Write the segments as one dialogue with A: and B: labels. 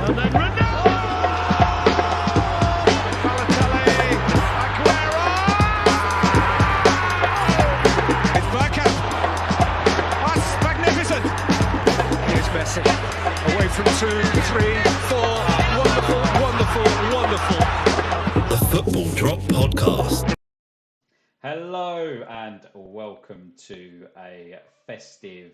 A: And then Ronaldo! Balotelli, Aguero! It's Bergkamp. That's magnificent. Here's Messi. Away from 2, 3, 4. Wonderful, wonderful, wonderful.
B: The Football Drop Podcast.
C: Hello and welcome to a festive,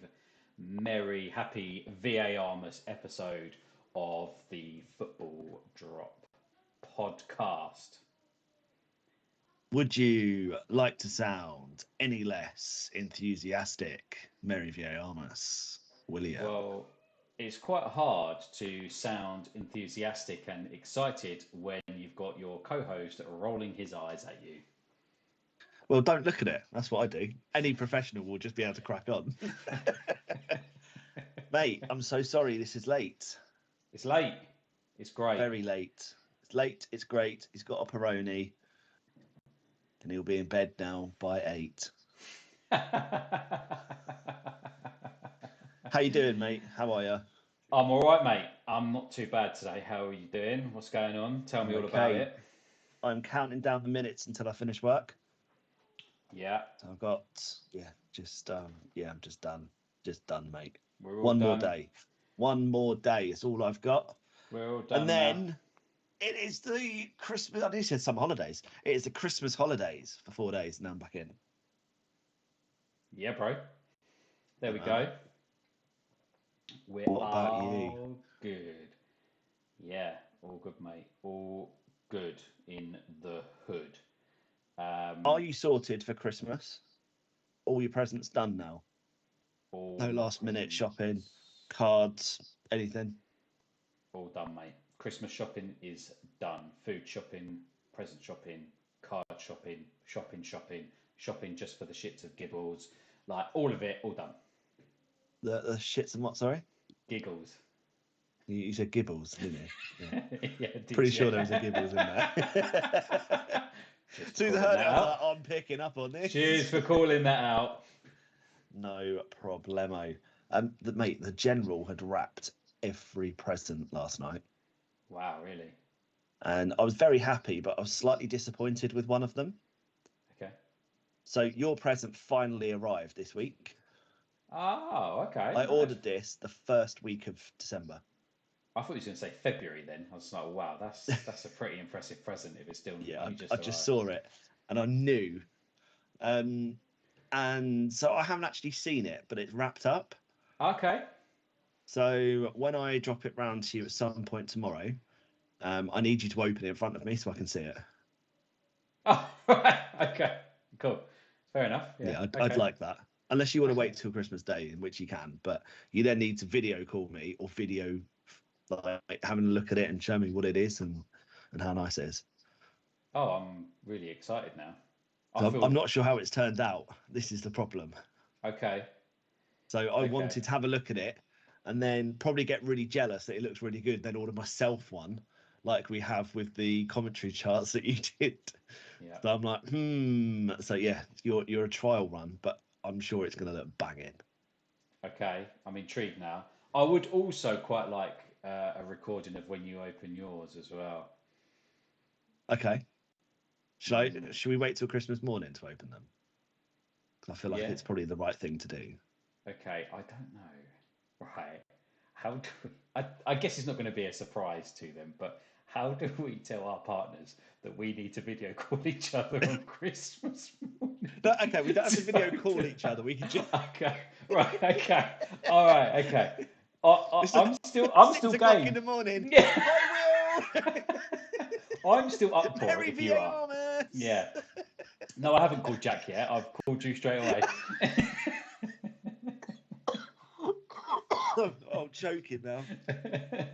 C: merry, happy VARmas episode of the Football Drop Podcast.
D: Would you like to sound any less enthusiastic, Merry VARmas, William?
C: Well, it's quite hard to sound enthusiastic and excited when you've got your co-host rolling his eyes at you.
D: Well, don't look at it. That's what I do. Any professional will just be able to crack on. Mate, I'm so sorry this is late.
C: It's late. It's great.
D: Very late. It's late. It's great. He's got a Peroni. And he'll be in bed now by 8. How you doing, mate? How are you?
C: I'm all right, mate. I'm not too bad today. How are you doing? What's going on? Tell me all about it.
D: I'm counting down the minutes until I finish work.
C: Yeah.
D: So I've got, I'm just done. Just done, mate.
C: We're all
D: One
C: done.
D: more day. One more day. It's all I've got.
C: We're all done.
D: And then it is the Christmas. I nearly said some holidays. It is the Christmas holidays for 4 days. Now I'm back in.
C: Yeah, bro. There we go. We're
D: What about
C: all
D: you?
C: good. Yeah, all good, mate. All good in the hood.
D: Are you sorted for Christmas? All your presents done now? No last minute shopping, cards, anything?
C: All done, mate. Christmas shopping is done. Food shopping, present shopping, card shopping, shopping just for the shits of gibbles. Like all of it, all done.
D: The shits and what, sorry?
C: Giggles.
D: You said gibbles, didn't you? Yeah.
C: Yeah,
D: Pretty sure there was a gibbles in there. As soon as I heard it, I was like, I'm picking up on this.
C: Cheers for calling that out.
D: No problemo. Mate, the General had wrapped every present last night.
C: Wow, really?
D: And I was very happy, but I was slightly disappointed with one of them.
C: Okay.
D: So your present finally arrived this week.
C: Oh, okay.
D: I ordered this the first week of December.
C: I thought you were going to say February then. I was like, wow, that's a pretty impressive present if it's still
D: I just saw it and I knew. And so I haven't actually seen it, but it's wrapped up.
C: Okay.
D: So when I drop it round to you at some point tomorrow, I need you to open it in front of me so I can see it.
C: Oh, right. Okay. Cool. Fair enough.
D: Yeah,
C: Okay.
D: I'd like that. Unless you want to wait till Christmas Day, in which you can. But you then need to video call me or video like having a look at it and show me what it is and how nice it is.
C: Oh, I'm really excited now.
D: So I'm not sure how it's turned out. This is the problem.
C: Okay.
D: So I wanted to have a look at it and then probably get really jealous that it looks really good, then order myself one like we have with the commentary charts that you did.
C: Yeah.
D: So I'm like, So yeah, you're a trial run, but I'm sure it's going to look banging.
C: Okay. I'm intrigued now. I would also quite like a recording of when you open yours as well.
D: Okay. Should we wait till Christmas morning to open them? Because I feel like it's probably the right thing to do.
C: Okay, I don't know. Right. How do we, I guess it's not going to be a surprise to them, but how do we tell our partners that we need to video call each other on Christmas morning?
D: No, okay, we don't have to video call each other. We can just.
C: Okay. Right. Okay. All right. Okay. I'm still game.
D: in the morning.
C: Yeah.
D: I will.
C: I'm still up for
D: Merry
C: it if you are.
D: VARmas.
C: Yeah. No, I haven't called Jack yet. I've called you straight away.
D: I'm choking now.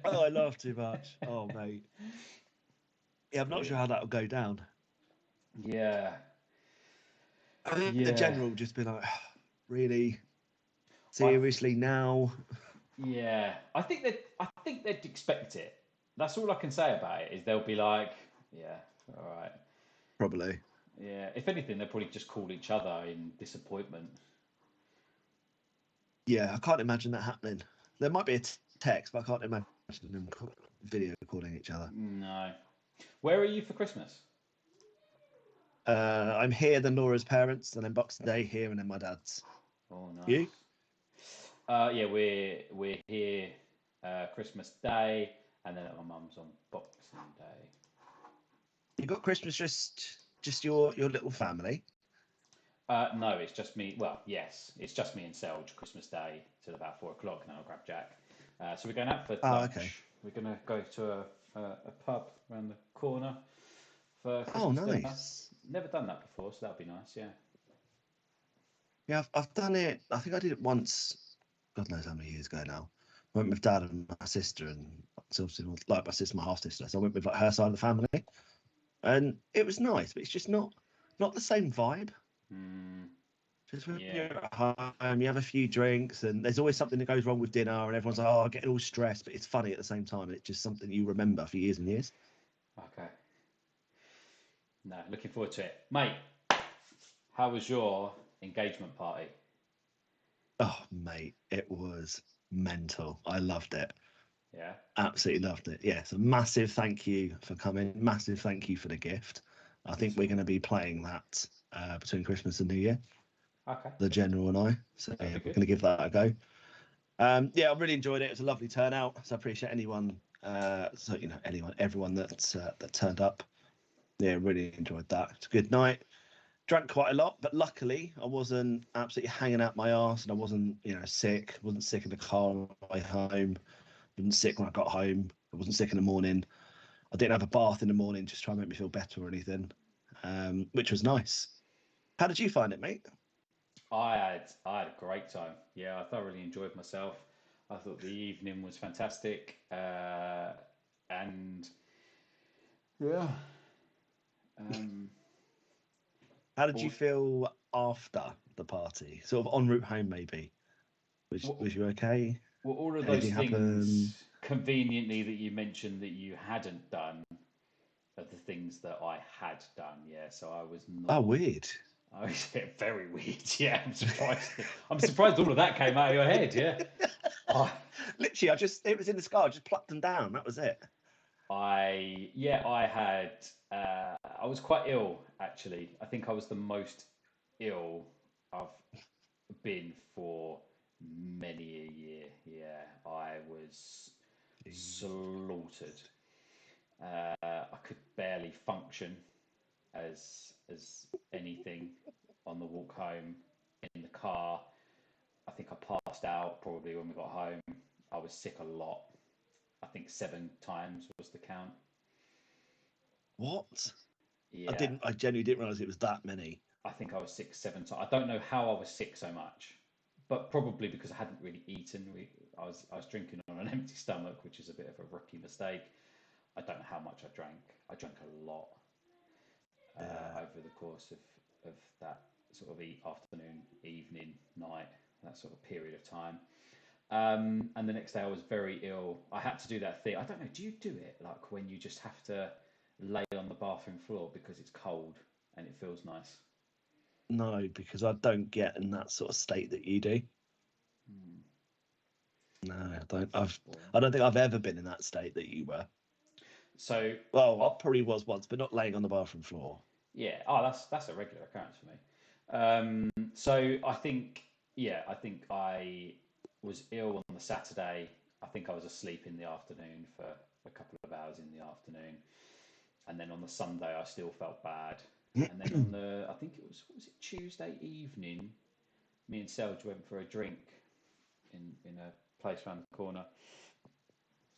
D: Oh, I laugh too much. Oh, mate. Yeah, I'm not sure how that'll go down.
C: Yeah.
D: I think the General will just be like, really? Seriously now?
C: Yeah. I think they'd expect it. That's all I can say about it is they'll be like, yeah, all right.
D: Probably.
C: Yeah. If anything, they'll probably just call each other in disappointment.
D: Yeah, I can't imagine that happening. There might be a text, but I can't imagine them video calling each other.
C: No. Where are you for Christmas?
D: I'm here, then Laura's parents, and then Boxing Day here, and then my dad's.
C: Oh, nice.
D: You?
C: Yeah, we're here Christmas Day, and then at my mum's on Boxing Day.
D: You got Christmas just your little family?
C: No, it's just me. Well, yes, it's just me and Selge Christmas Day till about 4 o'clock, and then I'll grab Jack. So we're going out for lunch.
D: Okay.
C: We're going to go to a pub around the corner for
D: Oh,
C: Christmas dinner.
D: nice.
C: Never done that before, so that'll be nice. Yeah.
D: Yeah, I've done it. I think I did it once. God knows how many years ago now. I went with Dad and my sister, and so obviously like my sister, my half sister. So I went with like her side of the family, and it was nice, but it's just not the same vibe. Just when
C: Yeah.
D: you're at home, you have a few drinks, and there's always something that goes wrong with dinner, and everyone's like, "Oh, getting all stressed," but it's funny at the same time, and it's just something you remember for years and years.
C: Okay. No, looking forward to it, mate. How was your engagement party?
D: Oh, mate, it was mental. I loved it.
C: Yeah.
D: Absolutely loved it. Yeah, so massive thank you for coming. Massive thank you for the gift. I think we're going to be playing that between Christmas and New Year,
C: Okay.
D: the General and I. So
C: That'd
D: yeah,
C: be
D: we're
C: good.
D: going to give that a go. Yeah, I really enjoyed it. It was a lovely turnout. So I appreciate anyone, everyone that turned up. Yeah, really enjoyed that. It's a good night. Drank quite a lot, but luckily I wasn't absolutely hanging out my arse, and I wasn't, sick. Wasn't sick in the car on the way home. Wasn't sick when I got home. I wasn't sick in the morning. I didn't have a bath in the morning just try and make me feel better or anything, which was nice. How did you find it, mate?
C: I had a great time. Yeah, I thoroughly enjoyed myself. I thought the evening was fantastic, and yeah.
D: How did you feel after the party? Sort of en route home, maybe. Was you okay?
C: Well, all of
D: Anything
C: those things
D: happen?
C: conveniently that you mentioned that you hadn't done are the things that I had done. Yeah, so I was not.
D: Oh, weird.
C: I was very weird. Yeah, I'm surprised. I'm surprised all of that came out of your head. Yeah.
D: Literally, it was in the sky. I just plucked them down. That was it.
C: I was quite ill actually. I think I was the most ill I've been for many a year. Yeah, I was slaughtered. I could barely function as anything on the walk home in the car. I think I passed out probably when we got home. I was sick a lot. I think 7 times was the count.
D: What?
C: Yeah.
D: I genuinely didn't realize it was that many.
C: I think I was sick 7 times. I don't know how I was sick so much, but probably because I hadn't really eaten. I was drinking on an empty stomach, which is a bit of a rookie mistake. I don't know how much I drank. I drank a lot over the course of that sort of afternoon, evening, night, that sort of period of time. And the next day I was very ill. I had to do that thing. I don't know. Do you do it like when you just have to lay on the bathroom floor because it's cold and it feels nice?
D: No, because I don't get in that sort of state that you do. No, I don't. I don't think I've ever been in that state that you were.
C: So,
D: well, I probably was once, but not laying on the bathroom floor.
C: Yeah. Oh, that's a regular occurrence for me. So I think I was ill on the Saturday. I think I was asleep in the afternoon for a couple of hours in the afternoon, and then on the Sunday I still felt bad. And then on I think it was Tuesday evening, me and Selge went for a drink in a place around the corner,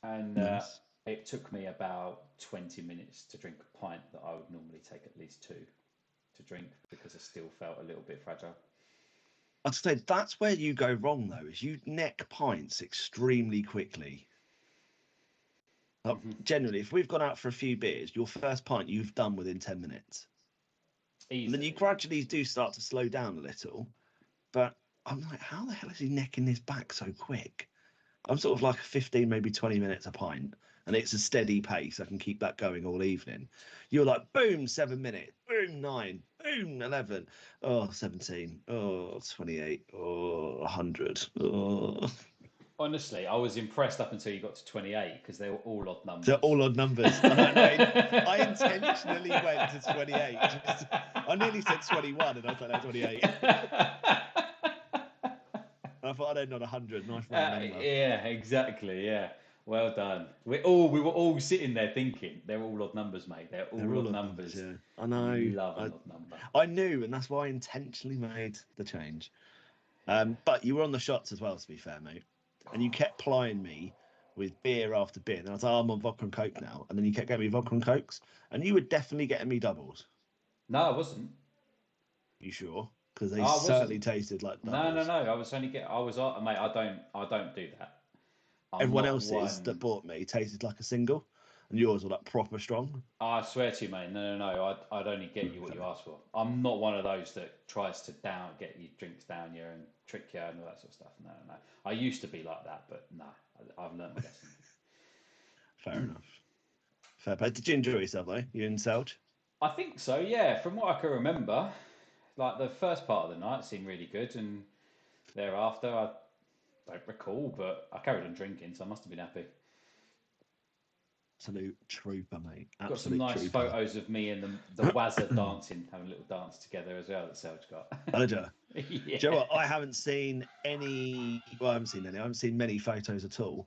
C: and
D: Nice.
C: it took me about 20 minutes to drink a pint that I would normally take at least 2 to drink because I still felt a little bit fragile.
D: I'd say that's where you go wrong, though, is you neck pints extremely quickly. Generally, if we've gone out for a few beers, your first pint you've done within 10 minutes.
C: Easily.
D: And then you gradually do start to slow down a little. But I'm like, how the hell is he necking this back so quick? I'm sort of like 15, maybe 20 minutes a pint. And it's a steady pace. I can keep that going all evening. You're like, boom, 7 minutes, boom, 9, boom, 11, oh, 17, oh, 28, oh, 100, oh.
C: Honestly, I was impressed up until you got to 28 because they were all odd numbers.
D: They're all odd numbers. And I intentionally went to 28. I nearly said 21 and I was like, no, 28. I thought I'd end on 100. Nice round number.
C: Yeah, exactly. Yeah. Well done. We were all sitting there thinking they're all odd numbers, mate. They're all odd numbers.
D: Yeah. I know.
C: You love an odd number.
D: I knew, and that's why I intentionally made the change. But you were on the shots as well, to be fair, mate. And you kept plying me with beer after beer. And I was like, I'm on vodka and coke now. And then you kept getting me vodka and cokes. And you were definitely getting me doubles.
C: No, I wasn't.
D: You sure? Because they certainly tasted like doubles.
C: No. I was only mate. I don't do that.
D: Everyone else's that bought me tasted like a single, and yours were like proper strong.
C: I swear to you, mate. No. I'd only get you what you asked for. I'm not one of those that tries to get your drinks down you and trick you and all that sort of stuff. No. I used to be like that, but no, I've learned my lesson.
D: Fair enough. Fair play. Did you enjoy yourself though? You and Selge?
C: I think so. Yeah. From what I can remember, like the first part of the night seemed really good, and thereafter I don't recall, but I carried on drinking, so I must have been happy.
D: Absolute trooper, mate.
C: Got some nice photos of me and the Wazza dancing, having a little dance together as well that Selge got.
D: Oh, did you?
C: Yeah.
D: Do you know what? I haven't seen any. Well, I haven't seen any. I haven't seen many photos at all,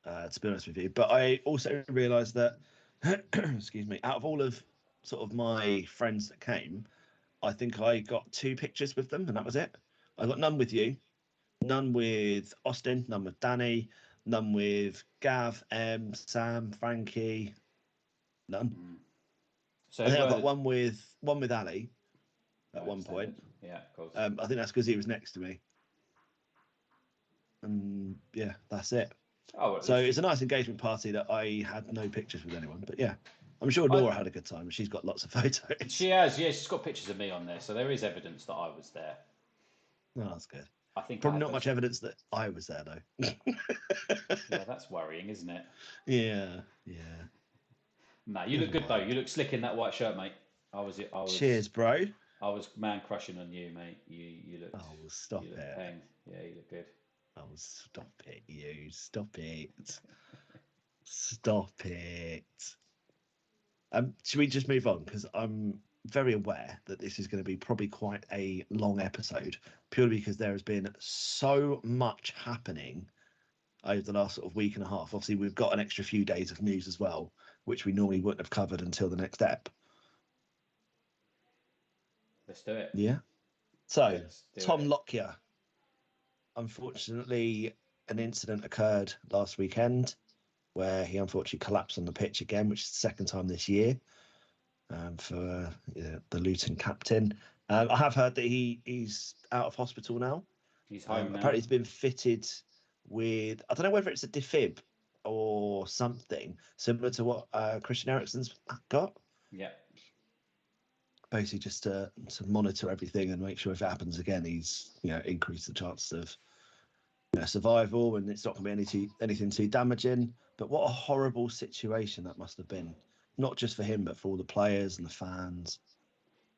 D: to be honest with you. But I also realised that, excuse me, out of all of sort of my friends that came, I think I got 2 pictures with them, and that was it. I got none with you, none with Austin, none with Danny, none with Gav, Sam, Frankie, none.
C: So
D: I think I got one with Ali at one point.
C: Yeah, of course.
D: I think that's because he was next to me. And yeah, that's it.
C: Oh,
D: so it's a nice engagement party that I had no pictures with anyone. But yeah, I'm sure Nora had a good time. She's got lots of photos.
C: She has, yeah. She's got pictures of me on there, so there is evidence that I was there.
D: No, that's good.
C: I think
D: probably not much evidence that I was there though.
C: Yeah, that's worrying, isn't it?
D: Yeah.
C: No, you look good though. You look slick in that white shirt, mate. I was.
D: Cheers, bro.
C: I was man crushing on you, mate. You look.
D: Oh, stop it.
C: Paying. Yeah, you look good.
D: Oh, stop it, you. Stop it. Stop it. Should we just move on? Because I'm very aware that this is going to be probably quite a long episode, purely because there has been so much happening over the last sort of week and a half. Obviously, we've got an extra few days of news as well, which we normally wouldn't have covered until the next ep.
C: Let's do it.
D: Yeah. So, Tom Lockyer. Unfortunately, an incident occurred last weekend where he unfortunately collapsed on the pitch again, which is the second time this year for the Luton captain. I have heard that he's out of hospital now.
C: He's home now.
D: Apparently, he's been fitted with, I don't know whether it's a defib or something similar to what Christian Eriksen's got.
C: Yeah.
D: Basically, just to monitor everything and make sure if it happens again, he's increase the chances of survival, and it's not going to be anything too damaging. But what a horrible situation that must have been, not just for him, but for all the players and the fans.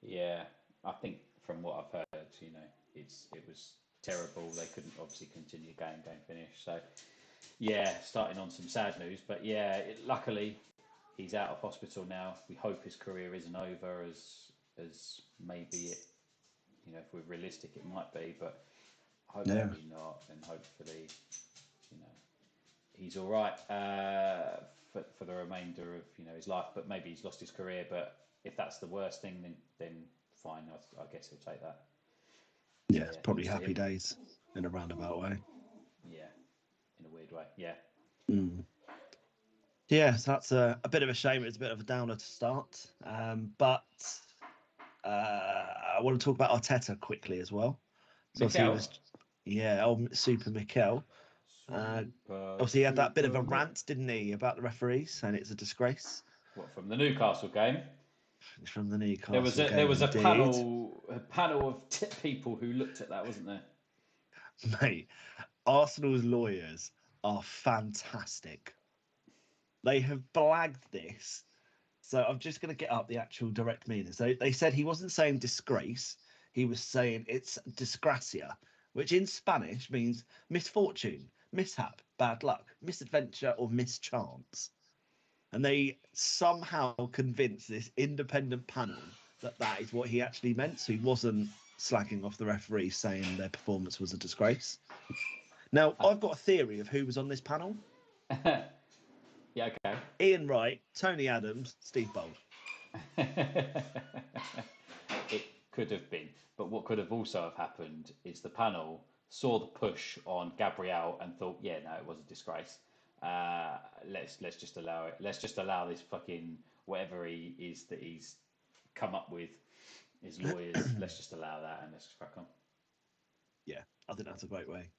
C: Yeah, I think from what I've heard, it was terrible. They couldn't obviously continue game finish. So yeah, starting on some sad news. But yeah, luckily he's out of hospital now. We hope his career isn't over as maybe it, if we're realistic, it might be, but hopefully not, and hopefully, he's all right for the remainder of his life. But maybe he's lost his career. But if that's the worst thing, then fine. I guess he'll take that.
D: Yeah, it's probably happy days in a roundabout way.
C: Yeah, in a weird way. Yeah.
D: Yeah, so that's a bit of a shame. It's a bit of a downer to start. But I want to talk about Arteta quickly as well. So Super Mikel. Obviously, he had that bit of a rant, didn't he, about the referees, saying it's a disgrace.
C: What, from the Newcastle game?
D: From the Newcastle
C: game. There was a panel of people who looked at that, wasn't there?
D: Mate, Arsenal's lawyers are fantastic. They have blagged this. So I'm just going to get up the actual direct meaning. So they said he wasn't saying disgrace. He was saying it's desgracia, which in Spanish means misfortune, mishap, bad luck, misadventure, or mischance. And they somehow convinced this independent panel that that is what he actually meant. So he wasn't slagging off the referee saying their performance was a disgrace. Now, I've got a theory of who was on this panel.
C: Yeah, okay.
D: Ian Wright, Tony Adams, Steve Bold.
C: It could have been, but what could have also have happened is the panel saw the push on Gabriel and thought, yeah, no, it was a disgrace. Let's just allow it. Let's just allow this fucking whatever he is that he's come up with, his lawyers. Let's just allow that and let's just crack on.
D: Yeah, I think that's a great way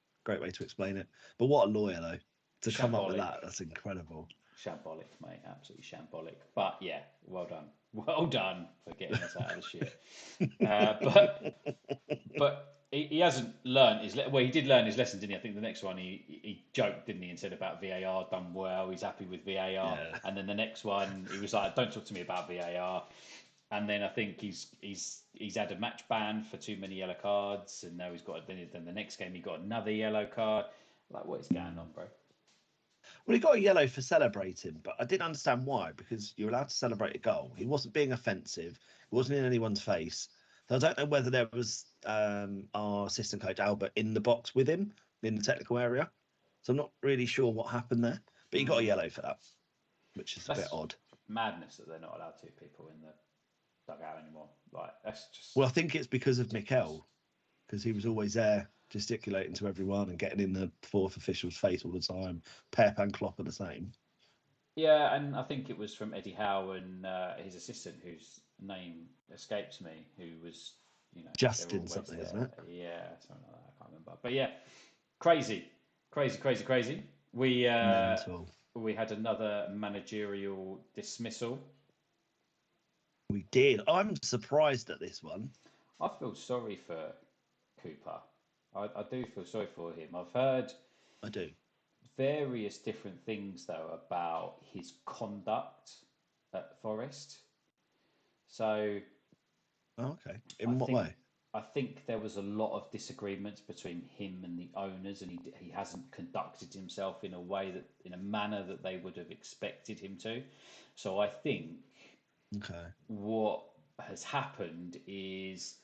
D: to explain it. But what a lawyer though, to come up with that, that's incredible.
C: Shambolic, mate, absolutely shambolic. But yeah, well done for getting us out of the shit. But he hasn't learned his. Well, he did learn his lesson, didn't he? I think the next one he joked, didn't he, and said about VAR done well. He's happy with VAR,
D: Yeah.
C: and then the next one he was like, "Don't talk to me about VAR." And then I think he's had a match ban for too many yellow cards, and now he's got. Then the next game he got another yellow card. Like, what is going on, bro?
D: Well, he got a yellow for celebrating, but I didn't understand why, because you're allowed to celebrate a goal. He wasn't being offensive. He wasn't in anyone's face. So I don't know whether there was our assistant coach, Albert, in the box with him in the technical area. So I'm not really sure what happened there. But he got a yellow for that, which is a bit odd.
C: Madness that they're not allowed two people in the dugout anymore. Like, that's just...
D: Well, I think it's because of Mikel, because he was always there gesticulating to everyone and getting in the fourth official's face all the time. Pep and Klopp are the same.
C: Yeah, and I think it was from Eddie Howe and his assistant, whose name escapes me, who was,
D: Justin something,
C: there.
D: isn't it?
C: Yeah, something like that. I can't remember. But yeah, crazy. We
D: Mental.
C: We had another managerial dismissal.
D: We did. I'm surprised at this one.
C: I feel sorry for Cooper. I do feel sorry for him. I've heard
D: I do.
C: various different things, though, about his conduct at Forest. So...
D: Oh, okay. In what way?
C: I think there was a lot of disagreements between him and the owners, and he hasn't conducted himself in a manner that they would have expected him to. So I think what has happened is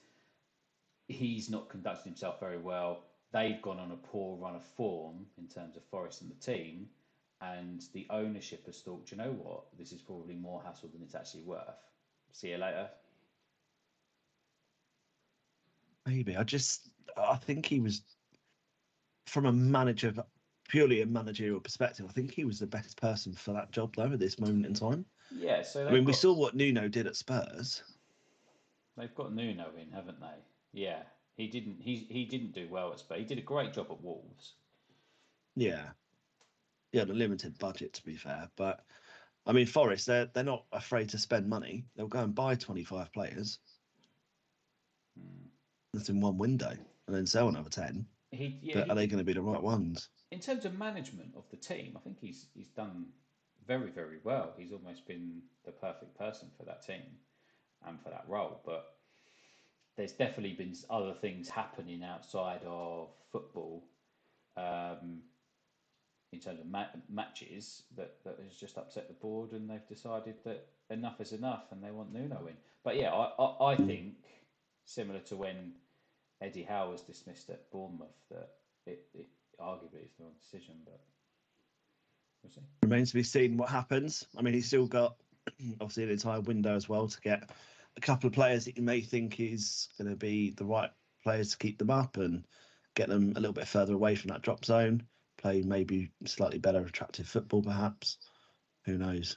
C: he's not conducted himself very well. They've gone on a poor run of form in terms of Forest and the team, and the ownership has thought, you know what, this is probably more hassle than it's actually worth. See you later.
D: Maybe. I think he was, from purely a managerial perspective, I think he was the best person for that job, though, at this moment in time.
C: Yeah, so
D: we saw what Nuno did at Spurs.
C: They've got Nuno in, haven't they? Yeah, he didn't do well at Spurs. He did a great job at Wolves.
D: Yeah, he had a limited budget, to be fair, but I mean, Forest, they're not afraid to spend money. They'll go and buy 25 players. That's in one window, and then sell another 10. But are they going to be the right ones?
C: In terms of management of the team, I think he's done very, very well. He's almost been the perfect person for that team and for that role. But there's definitely been other things happening outside of football in terms of matches that has just upset the board, and they've decided that enough is enough and they want Nuno in. But yeah, I think, similar to when Eddie Howe was dismissed at Bournemouth, that it arguably is the wrong decision, but we'll see.
D: Remains to be seen what happens. I mean, he's still got obviously an entire window as well to get a couple of players that you may think is going to be the right players to keep them up and get them a little bit further away from that drop zone, play maybe slightly better, attractive football, perhaps. Who knows?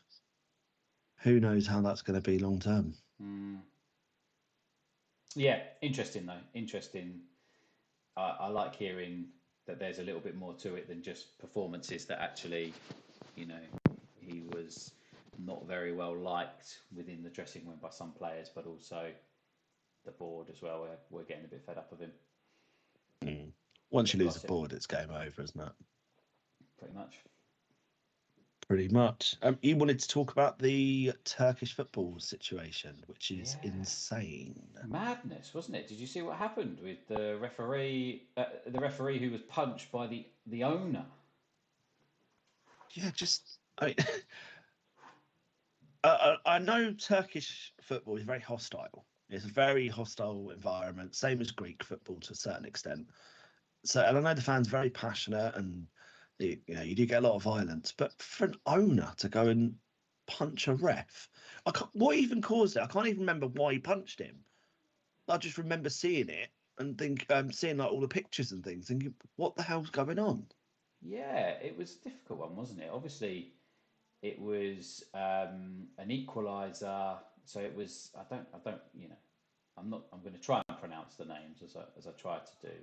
D: Who knows how that's going to be long term?
C: Yeah, interesting though. Interesting. I like hearing that there's a little bit more to it than just performances, that actually, he was not very well liked within the dressing room by some players, but also the board as well. We're getting a bit fed up of him.
D: Once you lose the board, it's game over, isn't it?
C: Pretty much.
D: Pretty much. You wanted to talk about the Turkish football situation, which is insane.
C: Madness, wasn't it? Did you see what happened with the referee? The referee who was punched by the owner
D: yeah, just I mean, I know Turkish football is very hostile. It's a very hostile environment, same as Greek football to a certain extent. So, and I know the fans are very passionate, and you do get a lot of violence. But for an owner to go and punch a ref, what even caused it? I can't even remember why he punched him. I just remember seeing it and seeing like all the pictures and things, thinking, what the hell's going on?
C: Yeah, it was a difficult one, wasn't it? Obviously, it was an equaliser, so it was. I don't. I'm going to try and pronounce the names as I tried to do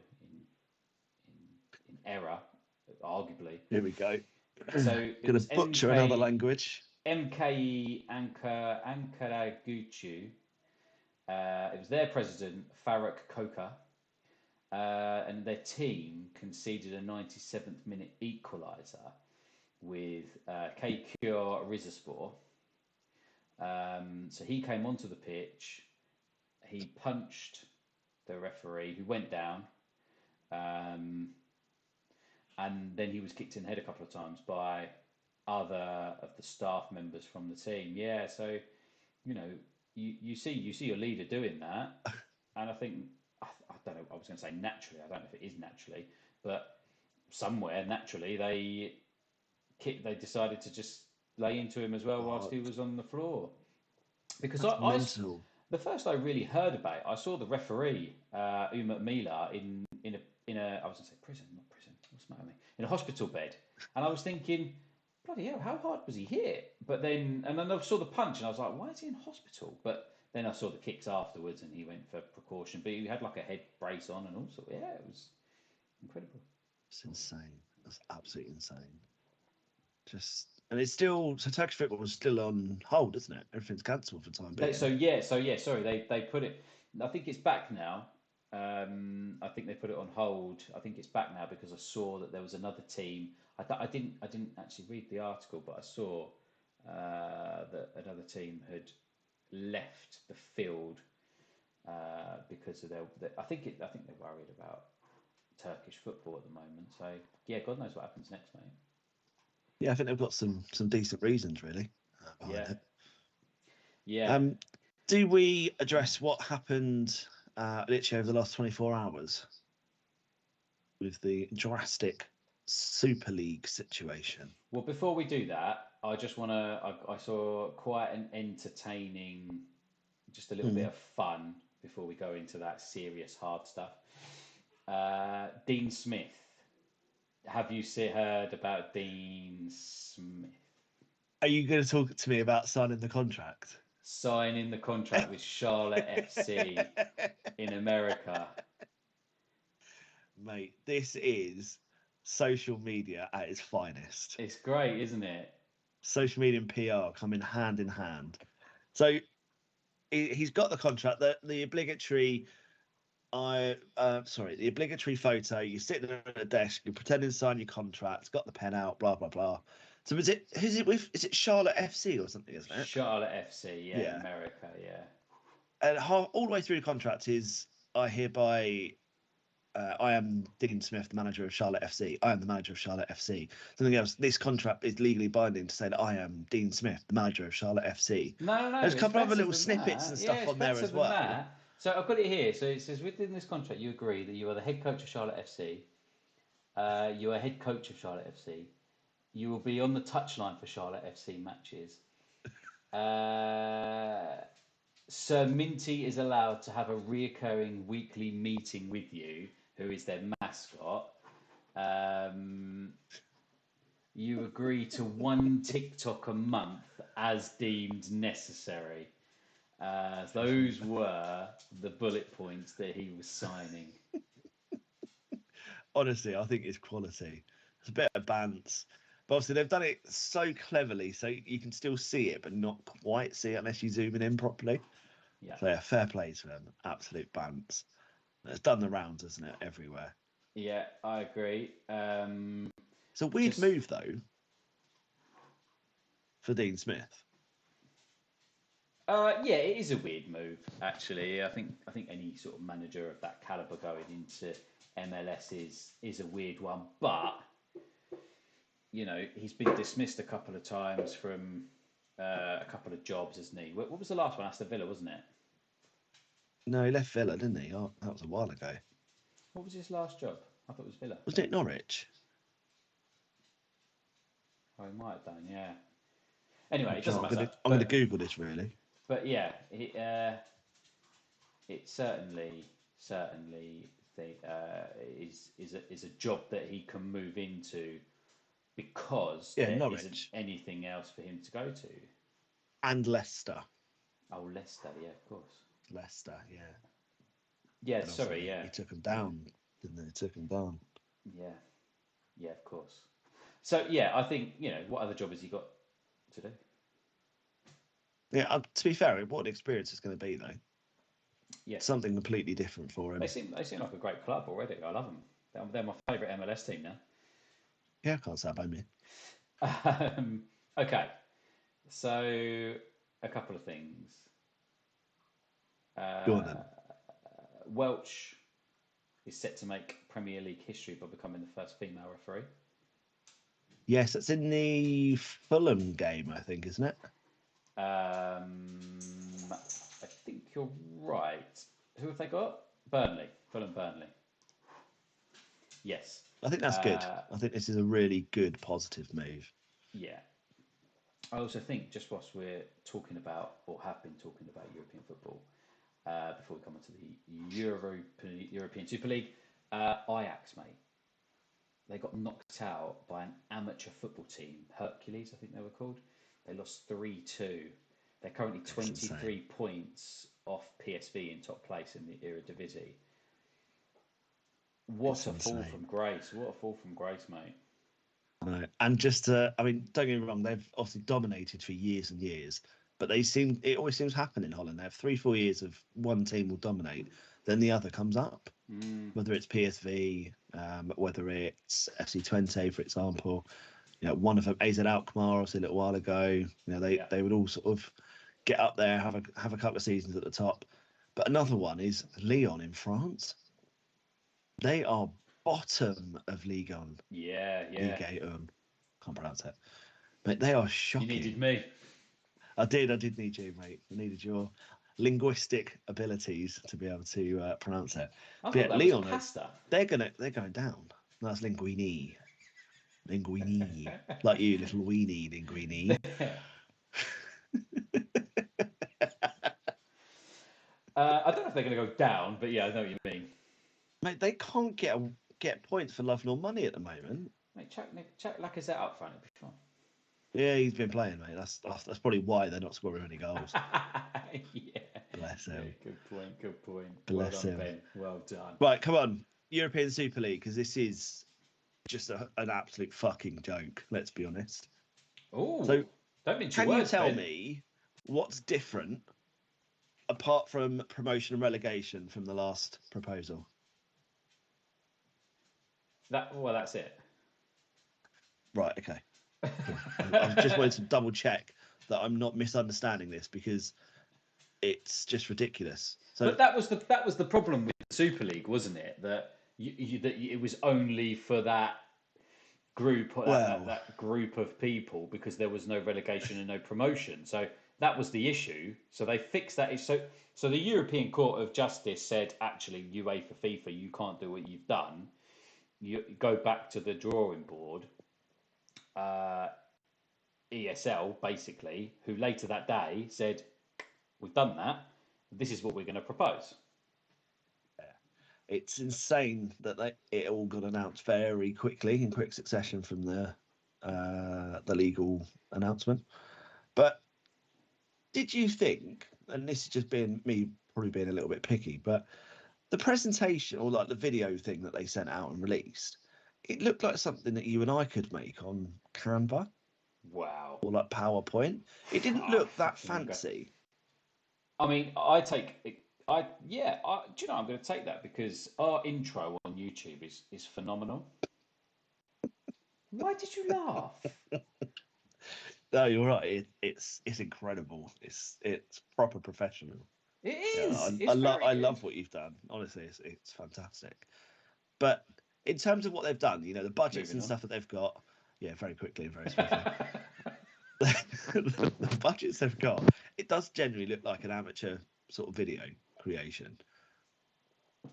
C: in error, arguably.
D: Here we go.
C: So it
D: Gonna
C: was
D: butcher another language.
C: MK Ankaragucu. It was their president, Faruk Koka, and their team conceded a 97th minute equaliser with Kaykur Rizespor. So he came onto the pitch, he punched the referee, who went down, and then he was kicked in the head a couple of times by other of the staff members from the team. Yeah, so you see your leader doing that, and I think I don't know. I was going to say naturally. I don't know if it is naturally, but somewhere naturally they decided to just lay into him as well whilst he was on the floor. Because the first I really heard about it, I saw the referee Umut Mila in a I was going to say prison, not prison. What's the matter with me? In a hospital bed, and I was thinking, bloody hell, how hard was he hit? But then I saw the punch, and I was like, why is he in hospital? But then I saw the kicks afterwards, and he went for precaution. But he had like a head brace on and all sorts. Yeah, it was incredible.
D: It's insane. That's absolutely insane. And it's still, so Turkish football is still on hold, isn't it? Everything's cancelled for the time being.
C: Sorry, they put it. I think it's back now. I think they put it on hold. I think it's back now because I saw that there was another team. I didn't actually read the article, but I saw that another team had left the field because of I think they're worried about Turkish football at the moment. So yeah, God knows what happens next, mate.
D: Yeah, I think they've got some decent reasons really behind it.
C: Yeah.
D: Do we address what happened literally over the last 24 hours with the drastic Super League situation?
C: Well, before we do that, I just want to. I saw quite an entertaining, just a little bit of fun before we go into that serious hard stuff. Dean Smith. Have you heard about Dean Smith?
D: Are you going to talk to me about signing the contract?
C: Signing the contract with Charlotte FC in America.
D: Mate, this is social media at its finest.
C: It's great, isn't it?
D: Social media and PR come in hand. So he's got the contract, the obligatory the obligatory photo. You sit there at a desk, you're pretending to sign your contract, got the pen out, blah blah blah. So who's it with? Is it Charlotte FC or something, isn't it?
C: Charlotte FC, yeah. America, yeah.
D: And all the way through the contract is I hereby I am Dean Smith, the manager of Charlotte FC. I am the manager of Charlotte FC. Something else. This contract is legally binding to say that I am Dean Smith, the manager of Charlotte FC.
C: No.
D: There's a couple of other little snippets and stuff on there as well.
C: That. So I've got it here. So it says within this contract, you agree that you are the head coach of Charlotte FC. You are head coach of Charlotte FC. You will be on the touchline for Charlotte FC matches. Sir Minty is allowed to have a reoccurring weekly meeting with you, who is their mascot. You agree to one TikTok a month as deemed necessary. Those were the bullet points that he was signing.
D: Honestly, I think it's quality. It's a bit of bants. But obviously, they've done it so cleverly, so you can still see it, but not quite see it unless you zoom in properly.
C: Yeah.
D: So, yeah, fair play to them. Absolute bants. It's done the rounds, isn't it? Everywhere.
C: Yeah, I agree.
D: It's a weird move, though, for Dean Smith.
C: Yeah, it is a weird move, actually. I think any sort of manager of that caliber going into MLS is a weird one, but he's been dismissed a couple of times from a couple of jobs, hasn't he? What was the last one? Aston Villa, wasn't it?
D: No, he left Villa, didn't he? Oh, that was a while ago.
C: What was his last job? I thought it was Villa.
D: Wasn't it Norwich?
C: Oh, he might have done, yeah. Anyway, it doesn't matter.
D: I'm going to Google this, really.
C: But yeah, it certainly is a job that he can move into because there
D: Norwich.
C: isn't anything else for him to go to.
D: And Leicester.
C: Oh, Leicester, yeah, of course.
D: Leicester, yeah.
C: Yeah,
D: And
C: sorry, yeah.
D: He took him down, didn't he? He took him down.
C: Yeah, of course. So yeah, I think what other job has he got to do?
D: Yeah, to be fair, what an experience it's going to be, though.
C: Yeah,
D: something completely different for him.
C: They seem like a great club already. I love them. They're my favourite MLS team now.
D: Yeah, I can't say about me.
C: Okay, so a couple of things.
D: Go on then.
C: Welch is set to make Premier League history by becoming the first female referee.
D: Yes, it's in the Fulham game, I think, isn't it?
C: I think you're right. Who have they got? Fulham Burnley. Yes.
D: I think that's good. I think this is a really good, positive move.
C: Yeah. I also think, just whilst we're talking about, or have been talking about European football, before we come on to the European Super League, Ajax, mate. They got knocked out by an amateur football team, Hercules, I think they were called. They lost 3-2. They're currently 23 points off PSV in top place in the Eredivisie. What a fall from grace. What a fall from grace, mate.
D: I know. And just, don't get me wrong, they've obviously dominated for years and years, but it always seems to happen in Holland. They have 3-4 years of one team will dominate, then the other comes up. Whether it's PSV, whether it's FC Twente, for example. One of them, AZ Alkmaar, obviously a little while ago. They would all sort of get up there, have a couple of seasons at the top. But another one is Lyon in France. They are bottom of Ligue 1.
C: Yeah.
D: Ligue 1. Can't pronounce it. But they are shocking.
C: You needed me.
D: I did need you, mate. I needed your linguistic abilities to be able to pronounce it.
C: I thought that
D: Lyon,
C: was pasta.
D: they're going down. That's linguini. Linguini. Like you, little weenie linguini.
C: I don't know if they're going to go down, but yeah, I know what you mean.
D: Mate, they can't get points for love nor money at the moment.
C: Mate, chuck Lacazette up front, it'll be fine.
D: Yeah, he's been playing, mate. That's probably why they're not scoring any goals.
C: Yeah.
D: Bless him.
C: Yeah, good point.
D: Bless him.
C: Ben. Well done.
D: Right, come on. European Super League, because this is just an absolute fucking joke, let's be honest.
C: Oh,
D: so
C: don't mean
D: can you tell me what's different apart from promotion and relegation from the last proposal?
C: That's it.
D: Right, okay. I just wanted to double check that I'm not misunderstanding this because it's just ridiculous. So,
C: but that was the problem with the Super League, wasn't it? That that it was only for that group, that group of people, because there was no relegation and no promotion. So that was the issue. So they fixed that. So the European Court of Justice said, actually, UEFA, FIFA, you can't do what you've done. You go back to the drawing board. ESL, basically, who later that day said, we've done that. This is what we're going to propose.
D: It's insane that it all got announced very quickly in quick succession from the legal announcement. But did you think, and this is just probably being a little bit picky, but the presentation or like the video thing that they sent out and released, it looked like something that you and I could make on Canva.
C: Wow.
D: Or like PowerPoint. It didn't look that fancy.
C: I mean, do you know, I'm going to take that because our intro on YouTube is phenomenal. Why did you laugh?
D: No, you're right. It's incredible. It's proper professional.
C: It is.
D: Yeah, I love what you've done. Honestly, it's fantastic. But in terms of what they've done, the budgets and stuff that they've got, Yeah, very quickly and very swiftly. The budgets they've got, it does generally look like an amateur sort of video creation.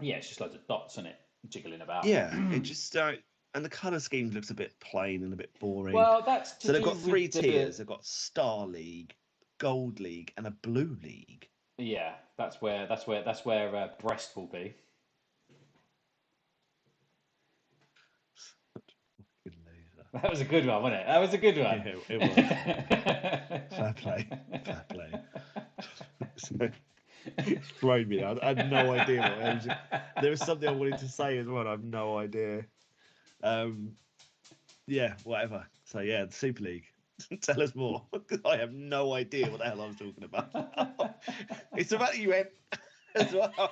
C: Yeah, it's just loads of dots on it, jiggling about.
D: Yeah, it just and the color scheme looks a bit plain and a bit boring.
C: Well, that's
D: so they've got three tiers. They've got Star League, Gold League, and a Blue League.
C: Yeah, that's where Brest will be. That was a good one, wasn't it? That was a good one.
D: Yeah, it was. Fair play. Fair play. So, it's thrown me now. I had no idea what it was. There was something I wanted to say as well. I have no idea. Yeah, whatever. So yeah, the Super League. Tell us more. I have no idea what the hell I was talking about. It's about the UN as well.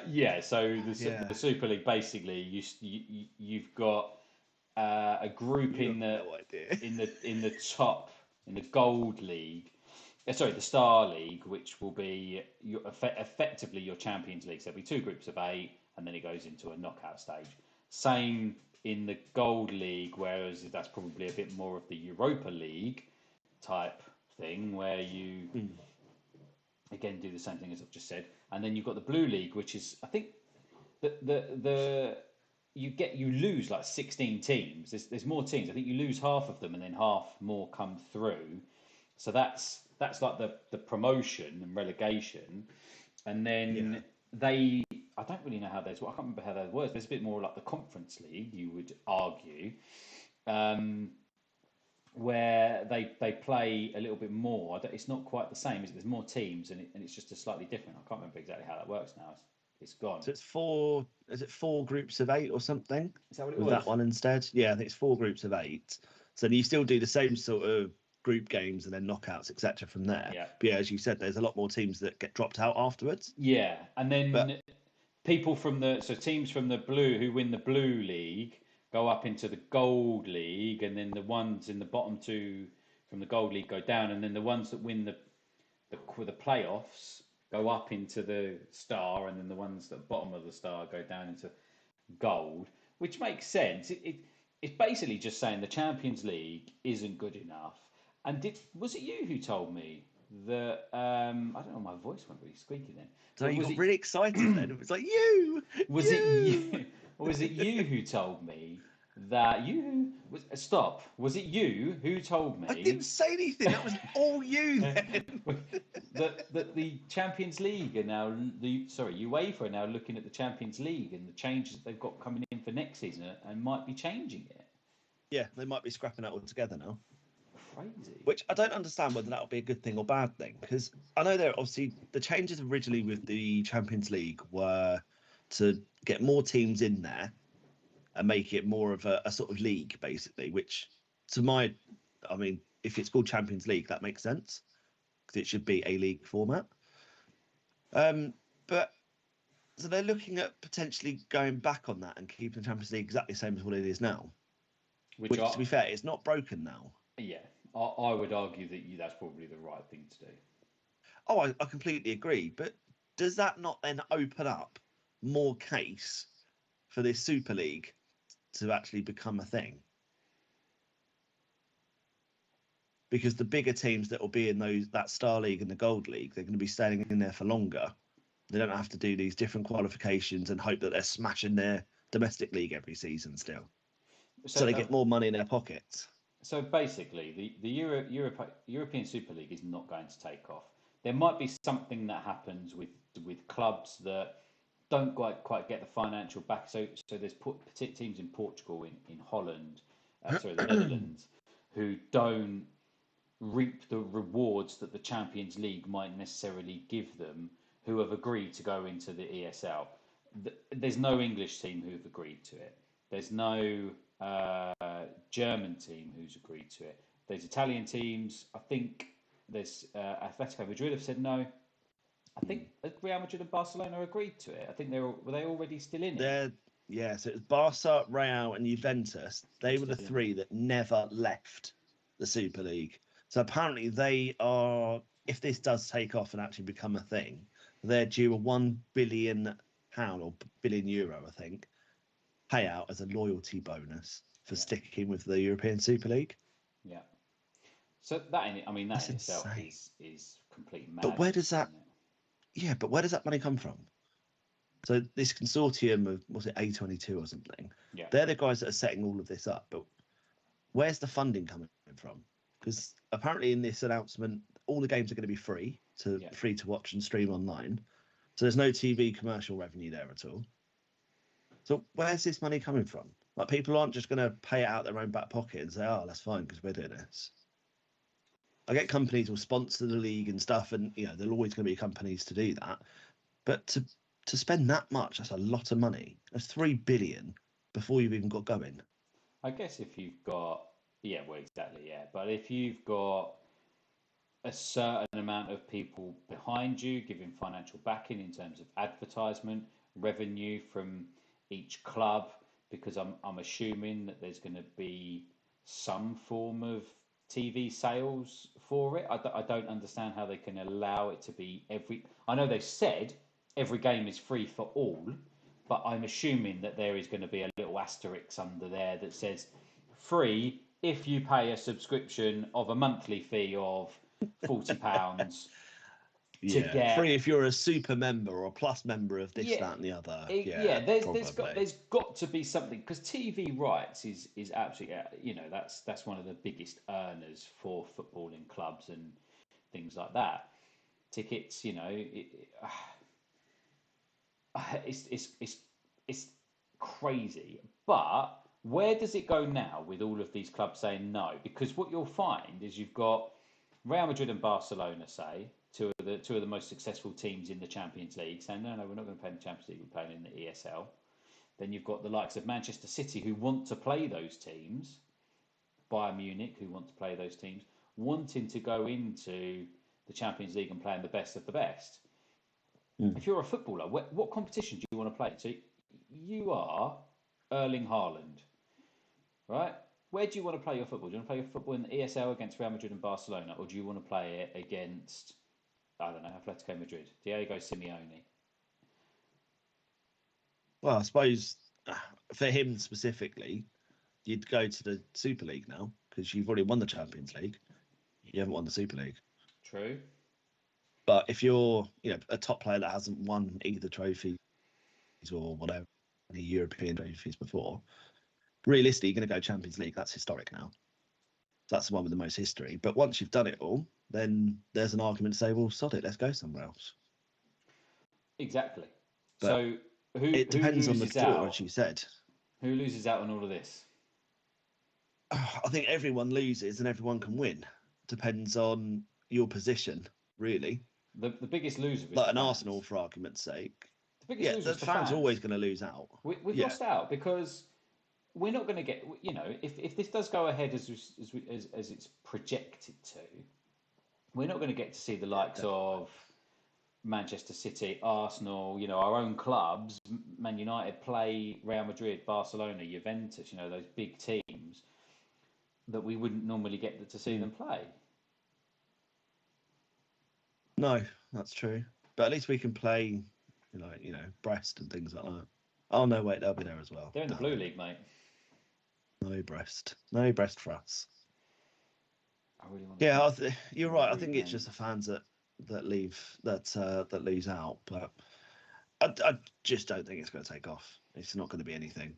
C: Yeah. So the Super League, basically, you've got a group in the top, in the Gold League. Sorry, the Star League, which will be effectively your Champions League. So there'll be 2 groups of 8, and then it goes into a knockout stage. Same in the Gold League, whereas that's probably a bit more of the Europa League type thing, where you again do the same thing as I've just said. And then you've got the Blue League, which is, I think, you lose like 16 teams. There's more teams. I think you lose half of them, and then half more come through. So that's like the promotion and relegation. And then I don't really know how those. I can't remember how that works. There's a bit more like the Conference League, you would argue, where they play a little bit more. It's not quite the same. There's more teams, and it's just a slightly different. I can't remember exactly how that works now. It's gone.
D: So it's 4. Is it 4 groups of 8 or something?
C: Is that what it
D: was? That one instead? Yeah, I think it's 4 groups of 8. So you still do the same sort of group games and then knockouts, etc. from there.
C: Yeah.
D: But yeah, as you said, there's a lot more teams that get dropped out afterwards.
C: Yeah, and then teams from the Blue who win the Blue League go up into the Gold League, and then the ones in the bottom 2 from the Gold League go down, and then the ones that win the playoffs go up into the Star, and then the ones at the bottom of the Star go down into Gold, which makes sense. It's basically just saying the Champions League isn't good enough. And was it you who told me that? I don't know. My voice went really squeaky then.
D: So you got really excited then. It was like you.
C: Was it you who told me that stop? Was it you who told me?
D: I didn't say anything. That was all you then.
C: that the Champions League are now UEFA are now looking at the Champions League and the changes they've got coming in for next season and might be changing it.
D: Yeah, they might be scrapping that all together now.
C: Crazy.
D: Which I don't understand whether that will be a good thing or bad thing, because I know there obviously the changes originally with the Champions League were to get more teams in there and make it more of a sort of league, basically, which if it's called Champions League, that makes sense because it should be a league format. But so they're looking at potentially going back on that and keeping the Champions League exactly the same as what it is now. Which to be fair, it's not broken now.
C: Yeah, I would argue that that's probably the right thing to do.
D: Oh, I completely agree. But does that not then open up more case for this Super League to actually become a thing? Because the bigger teams that will be in that Star League and the Gold League, they're going to be staying in there for longer. They don't have to do these different qualifications and hope that they're smashing their domestic league every season still. So they get more money in their pockets.
C: So basically, the European Super League is not going to take off. There might be something that happens with clubs that don't quite get the financial back. So there's teams in Portugal, in Holland, the Netherlands, who don't reap the rewards that the Champions League might necessarily give them, who have agreed to go into the ESL. There's no English team who've agreed to it. There's no German team who's agreed to it. There's Italian teams. I think there's Atletico Madrid have said no. I think Real Madrid and Barcelona agreed to it. I think were they already still in it?
D: Yeah, so it was Barca, Real, and Juventus. They were the 3 that never left the Super League. So apparently they are, if this does take off and actually become a thing, they're due a £1 billion or €1 billion, I think. payout as a loyalty bonus for
C: Yeah.
D: sticking with the European Super League.
C: Yeah. So that in
D: That's
C: itself
D: insane.
C: is complete madness.
D: But where does that?
C: Isn't it?
D: Yeah, but where does that money come from? So this consortium of, was it A22 or something?
C: Yeah.
D: They're the guys that are setting all of this up. But where's the funding coming from? Because apparently in this announcement, all the games are going to be free to watch and stream online. So there's no TV commercial revenue there at all. So where's this money coming from? Like, people aren't just going to pay it out their own back pocket and say, "Oh, that's fine because we're doing this." I get companies will sponsor the league and stuff, and there'll always going to be companies to do that. But to spend that much, that's a lot of money. That's 3 billion before you've even got going.
C: I guess if you've got but if you've got a certain amount of people behind you giving financial backing in terms of advertisement revenue from each club, because I'm assuming that there's going to be some form of TV sales for it. I don't understand how they can allow it to be I know they've said every game is free for all, but I'm assuming that there is going to be a little asterisk under there that says free if you pay a subscription of a monthly fee of £40 to get
D: free if you're a super member or a plus member of this, that, and the other.
C: There's got to be something, because TV rights is absolutely that's one of the biggest earners for footballing clubs and things like that. Tickets, it's crazy. But where does it go now with all of these clubs saying no? Because what you'll find is you've got Real Madrid and Barcelona, say, two of the most successful teams in the Champions League, saying no, we're not going to play in the Champions League, we're playing in the ESL. Then you've got the likes of Manchester City, who want to play those teams, Bayern Munich, who want to play those teams, wanting to go into the Champions League and playing the best of the best. If you're a footballer, what competition do you want to play? So you are Erling Haaland, right? Where do you want to play your football? Do you want to play your football in the ESL against Real Madrid and Barcelona, or do you want to play it against, I don't know, Atletico Madrid, Diego Simeone?
D: Well, I suppose for him specifically, you'd go to the Super League now because you've already won the Champions League. You haven't won the Super League.
C: True.
D: But if you're, a top player that hasn't won either trophies or whatever, any European trophies before, realistically, you're going to go Champions League. That's historic now. So that's the one with the most history. But once you've done it all, then there's an argument to say, well, sod it, let's go somewhere else.
C: Exactly.
D: But
C: so
D: it depends on the tour, as you said.
C: Who loses out on all of this?
D: I think everyone loses and everyone can win. Depends on your position, really.
C: The biggest loser is
D: like an
C: fans.
D: Arsenal, for argument's sake.
C: The biggest loser
D: the
C: is the
D: fans are always going to lose out.
C: We've lost out because we're not going to get. If this does go ahead as it's projected to, we're not going to get to see the likes of Manchester City, Arsenal, our own clubs, Man United play Real Madrid, Barcelona, Juventus, those big teams that we wouldn't normally get to see them play.
D: No, that's true. But at least we can play, Brest and things like that. Oh, no, wait, they'll be there as well.
C: They're in the Blue League, mate.
D: No Brest. No Brest for us.
C: I really want
D: you're right. I think it's just the fans that lose out. But I just don't think it's going to take off. It's not going to be anything.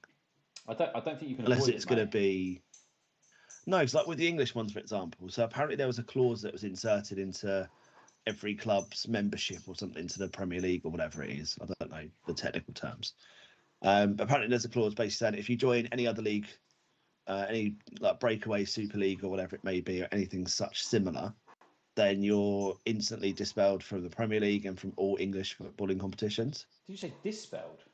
C: I don't think you can
D: unless
C: avoid
D: it's going to be. No, it's like with the English ones, for example. So apparently there was a clause that was inserted into every club's membership or something to the Premier League or whatever it is. I don't know the technical terms. But apparently there's a clause basically saying if you join any other league, any like breakaway Super League or whatever it may be, or anything such similar, then you're instantly dispelled from the Premier League and from all English footballing competitions.
C: Did you say dispelled?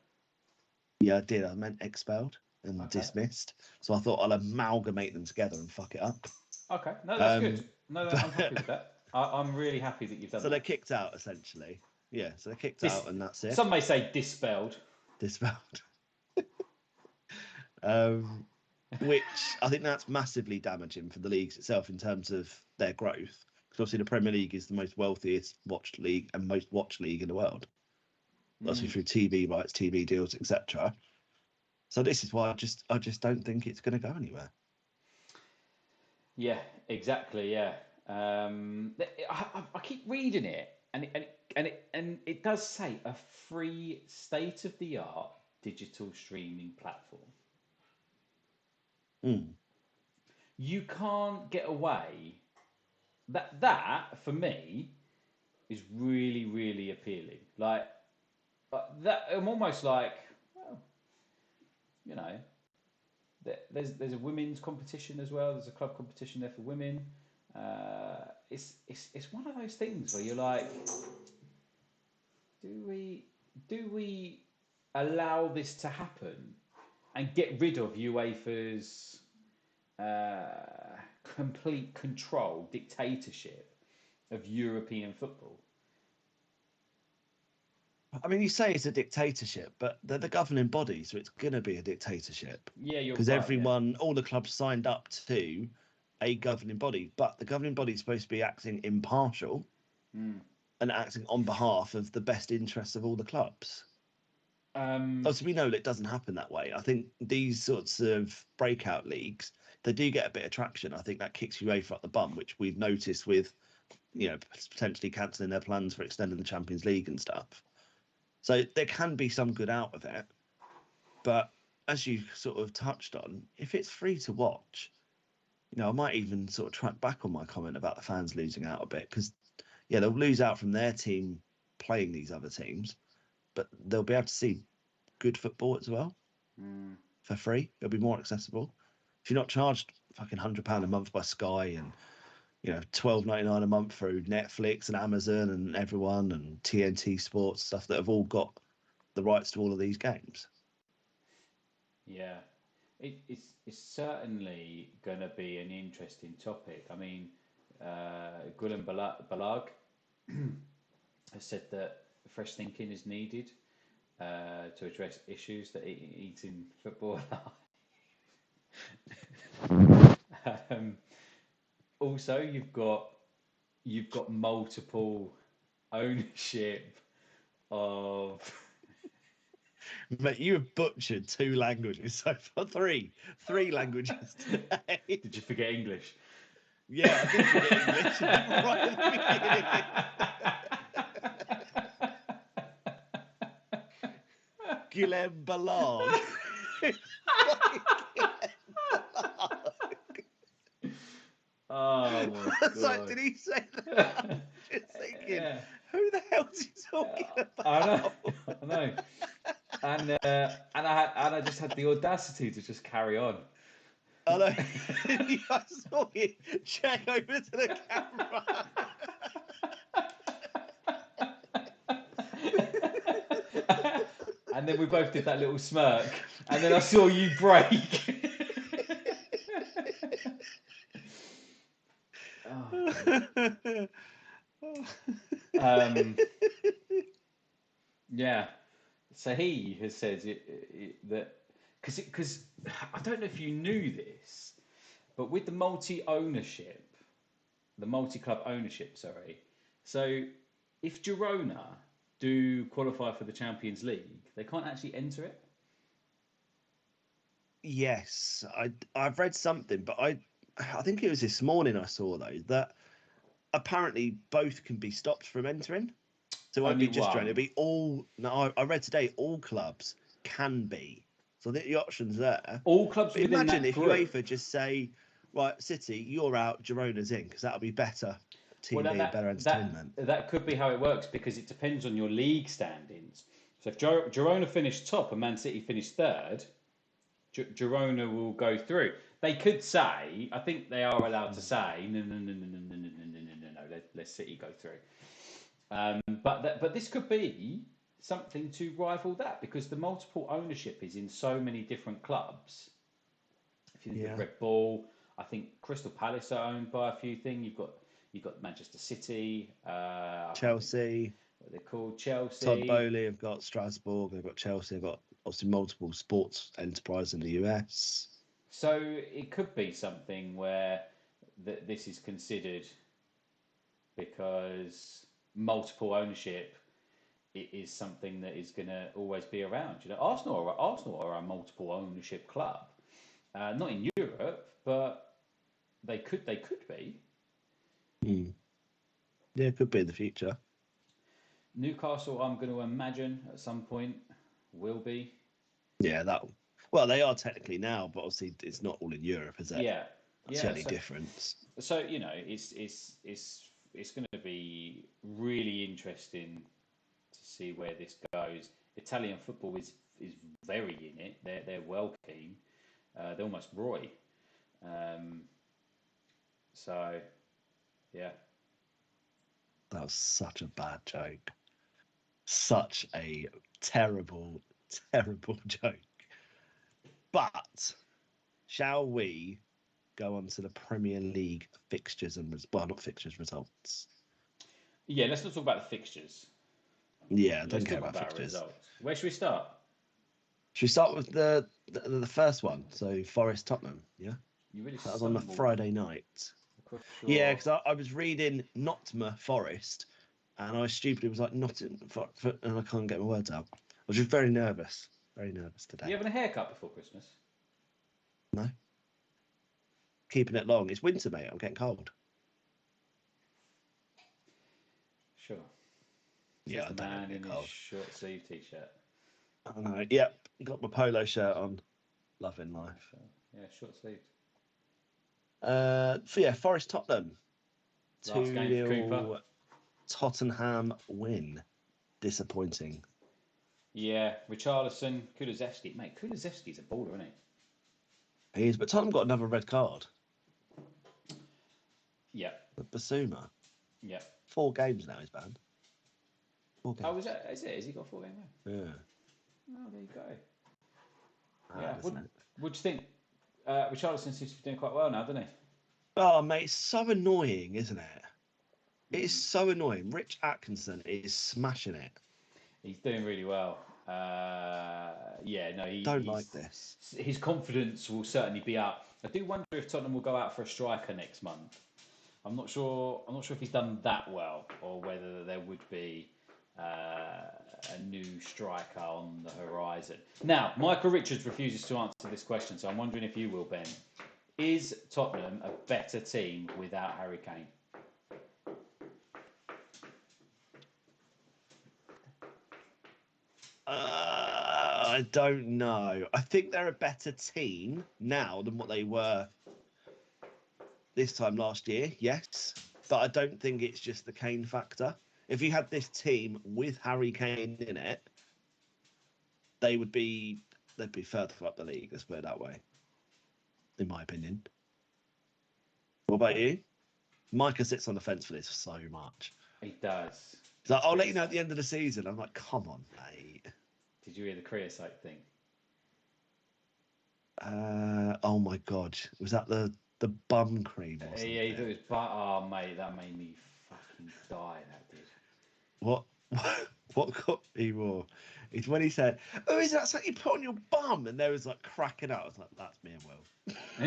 D: Yeah, I did. I meant expelled and dismissed. So I thought I'll amalgamate them together and fuck it up.
C: Okay, no, that's good. No, I'm happy with that. I'm really happy that you've done that.
D: So they're kicked out, essentially. Yeah, so they're kicked out and that's it.
C: Some may say dispelled.
D: Dispelled. Which I think that's massively damaging for the leagues itself in terms of their growth. Because obviously the Premier League is the most wealthiest watched league and most watched league in the world. Obviously through TV rights, TV deals, etc. So this is why I just don't think it's going to go anywhere.
C: Yeah, exactly. Yeah, I keep reading it, and it does say a free state of the art digital streaming platform.
D: Mm.
C: You can't get away. That for me is really really appealing. Like that, I'm almost like, well, you know, there's a women's competition as well. There's a club competition there for women. It's one of those things where you're like, do we allow this to happen and get rid of UEFA's complete control, dictatorship of European football?
D: I mean, you say it's a dictatorship, but they're the governing body, so it's going to be a dictatorship.
C: Yeah, you're
D: Because
C: right.
D: everyone, all the clubs signed up to a governing body, but the governing body is supposed to be acting impartial and acting on behalf of the best interests of all the clubs. Obviously, we know that it doesn't happen that way. I think these sorts of breakout leagues, they do get a bit of traction. I think that kicks UEFA up the bum, which we've noticed with, potentially cancelling their plans for extending the Champions League and stuff. So there can be some good out of it. But as you sort of touched on, if it's free to watch, I might even sort of track back on my comment about the fans losing out a bit, because, they'll lose out from their team playing these other teams, but they'll be able to see good football as well for free. It'll be more accessible. If you're not charged fucking £100 a month by Sky and $12.99 a month through Netflix and Amazon and everyone and TNT Sports, stuff that have all got the rights to all of these games.
C: Yeah, it's certainly going to be an interesting topic. I mean, Gulen Balag has said that fresh thinking is needed to address issues that eating football alive. Also, you've got multiple ownership of.
D: Mate, you have butchered 2 languages so far. Three languages today.
C: Did you forget English?
D: Yeah, I did forget English right at the beginning. Guillem Ballard.
C: Oh my god!
D: Like, did he say that? I'm just thinking, who the hell is he talking about?
C: I know. And I just had the audacity to just carry on.
D: I know. I saw you check over to the camera.
C: And then we both did that little smirk, and then I saw you break. Yeah. So he has said that because I don't know if you knew this, but with the multi-club ownership, sorry. So if Girona do qualify for the Champions League, they can't actually enter it.
D: Yes, I've read something, but I think it was this morning I saw though that apparently both can be stopped from entering. So it won't be just Girona. It'll be all. No, I read today all clubs can be. So I think the option's there.
C: All clubs.
D: But
C: within
D: imagine
C: that
D: if
C: group.
D: UEFA just say, right, City, you're out, Girona's in, because that'll be better TV, better entertainment.
C: That could be how it works, because it depends on your league standings. So if Girona finished top and Man City finished third, Girona will go through. They could say, I think they are allowed to say, no, let City go through. But this could be something to rival that, because the multiple ownership is in so many different clubs. If you think of Red Bull, I think Crystal Palace are owned by a few things. You've got Manchester City,
D: Chelsea.
C: What they're called, Chelsea.
D: Todd Bowley have got Strasbourg. They've got Chelsea. They've got obviously multiple sports enterprise in the US.
C: So it could be something where this is considered, because multiple ownership it is something that is going to always be around. Arsenal are a multiple ownership club, not in Europe, but they could be.
D: Yeah, it could be in the future.
C: Newcastle, I'm going to imagine at some point will be.
D: Yeah, well, they are technically now, but obviously it's not all in Europe, is it?
C: Yeah,
D: That's the only difference.
C: So it's going to be really interesting to see where this goes. Italian football is very in it. They're well keen. They're almost Roy. So, yeah.
D: That was such a bad joke. Such a terrible, terrible joke. But shall we go on to the Premier League fixtures and not fixtures, results?
C: Yeah, let's not talk about the fixtures.
D: Yeah, I don't
C: Let's
D: care
C: talk
D: about fixtures.
C: results. Where should we start?
D: Should we start with the first one? So Forest Tottenham, yeah?
C: You really
D: That was on the
C: stumbled
D: Friday night.
C: across
D: Yeah, because I was reading Nottingham Forest, and I stupidly was like Nottingham, and I can't get my words out. I was just very nervous today.
C: You having a haircut before Christmas?
D: No, keeping it long. It's winter, mate. I'm getting cold.
C: Sure.
D: Yeah,
C: Says
D: I
C: the
D: don't
C: man
D: get
C: in his
D: cold.
C: short sleeve t-shirt.
D: I know. Yep, got my polo shirt on. Loving life.
C: So, yeah, short sleeved.
D: So yeah, Forest Tottenham.
C: Last game for Cooper.
D: 2-0 Tottenham win. Disappointing.
C: Yeah, Richarlison, Kulusevski. Mate, Kulusevski's a baller, isn't he?
D: He is, but Tottenham got another red card.
C: Yeah.
D: Basuma.
C: Yeah.
D: 4 games now he's banned. 4 games.
C: Oh, is it? Has he got 4 games now?
D: Yeah.
C: Oh, there you go.
D: Yeah.
C: What do you think? Richarlison seems to be doing quite well now, doesn't he?
D: Oh, mate, it's so annoying, isn't it? It is so annoying. Rich Atkinson is smashing it.
C: He's doing really well.
D: Don't like this.
C: His confidence will certainly be up. I do wonder if Tottenham will go out for a striker next month. I'm not sure if he's done that well, or whether there would be a new striker on the horizon. Now, Michael Richards refuses to answer this question, so I'm wondering if you will, Ben. Is Tottenham a better team without Harry Kane?
D: I don't know. I think they're a better team now than what they were this time last year, yes. But I don't think it's just the Kane factor. If you had this team with Harry Kane in it, they'd be further up the league, let's put it that way. In my opinion. What about you? Micah sits on the fence for this so much.
C: He does.
D: He's like, I'll let you know at the end of the season. I'm like, come on, mate.
C: Did you hear the creosote thing?
D: Oh my god, was that the bum cream? Or something?
C: Yeah, he thought it was. Oh, mate, that made me fucking die. That did.
D: What got me more is when he said, "Oh, is that something you put on your bum?" And there was like cracking out. I was like, "That's me and Will."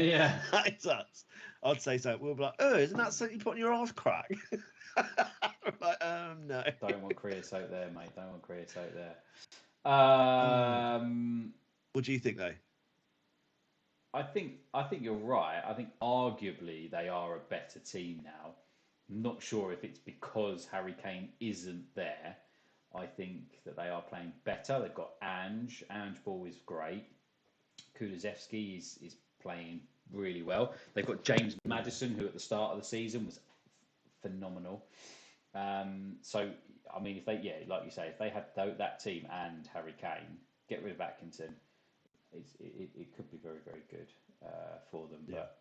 C: Yeah,
D: That's us. I'd say so. We'll be like, "Oh, isn't that something you put on your arse crack?" Like, no.
C: Don't want creosote there, mate. Don't want creosote there.
D: What do you think, though?
C: I think you're right. I think arguably they are a better team now. Not sure if it's because Harry Kane isn't there. I think that they are playing better. They've got Ange. Ange Ball is great. Kulusevski is playing really well. They've got James Maddison, who at the start of the season was phenomenal. So, I mean, like you say, if they had that team and Harry Kane, get rid of Atkinson, it could be very, very good for them.
D: Yeah.
C: But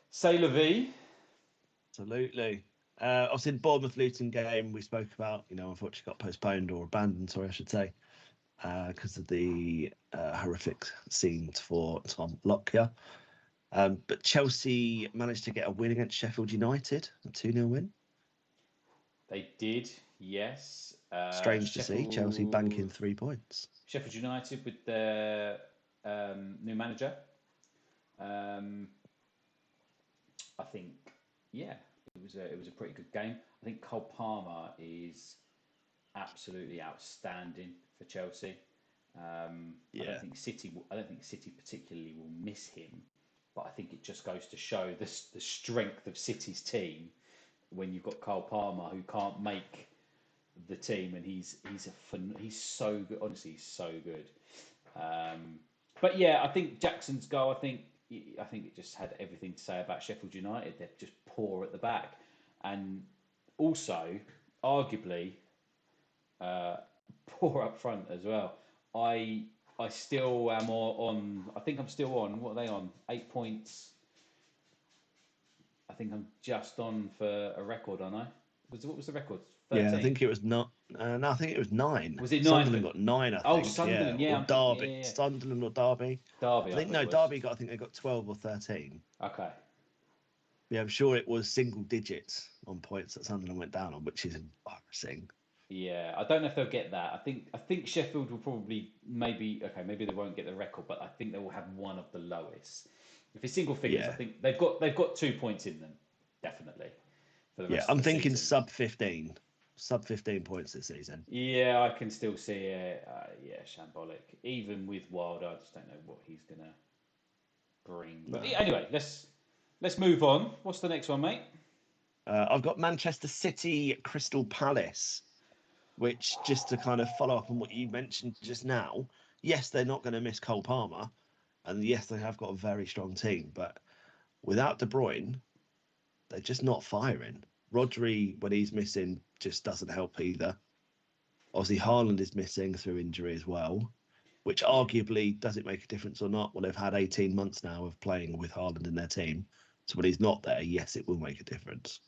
C: c'est la vie.
D: Absolutely. Obviously, the Bournemouth-Luton game we spoke about, unfortunately got postponed or abandoned, sorry, I should say, because of the horrific scenes for Tom Lockyer. But Chelsea managed to get a win against Sheffield United, a 2-0 win.
C: They did, yes.
D: Strange to see, Chelsea banking 3 points.
C: Sheffield United with their new manager. I think, yeah, it was a pretty good game. I think Cole Palmer is absolutely outstanding for Chelsea. I
D: Yeah.
C: don't think City. I don't think City particularly will miss him, but I think it just goes to show the strength of City's team when you've got Cole Palmer who can't make the team, and he's so good. Honestly, he's so good. But yeah, I think Jackson's goal. I think it just had everything to say about Sheffield United. They're just poor at the back, and also arguably poor up front as well. I still am on. I think I'm still on. What are they on? 8 points. I think I'm just on for a record, aren't I? What was the record? 13?
D: Yeah, I think it was not. No, I think it was 9.
C: Was it 9?
D: Sunderland got 9, I
C: Oh,
D: think.
C: Sunderland. Yeah,
D: Or
C: I'm thinking.
D: Derby.
C: Yeah.
D: Sunderland or Derby.
C: Derby.
D: I
C: I
D: think
C: thought
D: no,
C: it was.
D: Derby got. I think they got 12 or 13.
C: Okay.
D: Yeah, I'm sure it was single digits on points that Sunderland went down on, which is embarrassing.
C: Yeah, I don't know if they'll get that. I think Sheffield will probably maybe they won't get the record, but I think they will have one of the lowest. If it's single figures,
D: Yeah.
C: I think they've got 2 points in them, definitely. For the
D: Yeah,
C: rest
D: I'm
C: of the
D: thinking
C: season.
D: sub 15 points this season.
C: Yeah, I can still see it. Yeah, shambolic. Even with Wilder, I just don't know what he's gonna bring. But
D: No.
C: yeah, anyway, let's move on. What's the next one, mate?
D: I've got Manchester City, Crystal Palace, which just to kind of follow up on what you mentioned just now. Yes, they're not going to miss Cole Palmer, and yes, they have got a very strong team, but without De Bruyne, they're just not firing. Rodri, when he's missing, just doesn't help either. Obviously, Haaland is missing through injury as well, which arguably does it make a difference or not? Well, they've had 18 months now of playing with Haaland in their team. So when he's not there, yes, it will make a difference.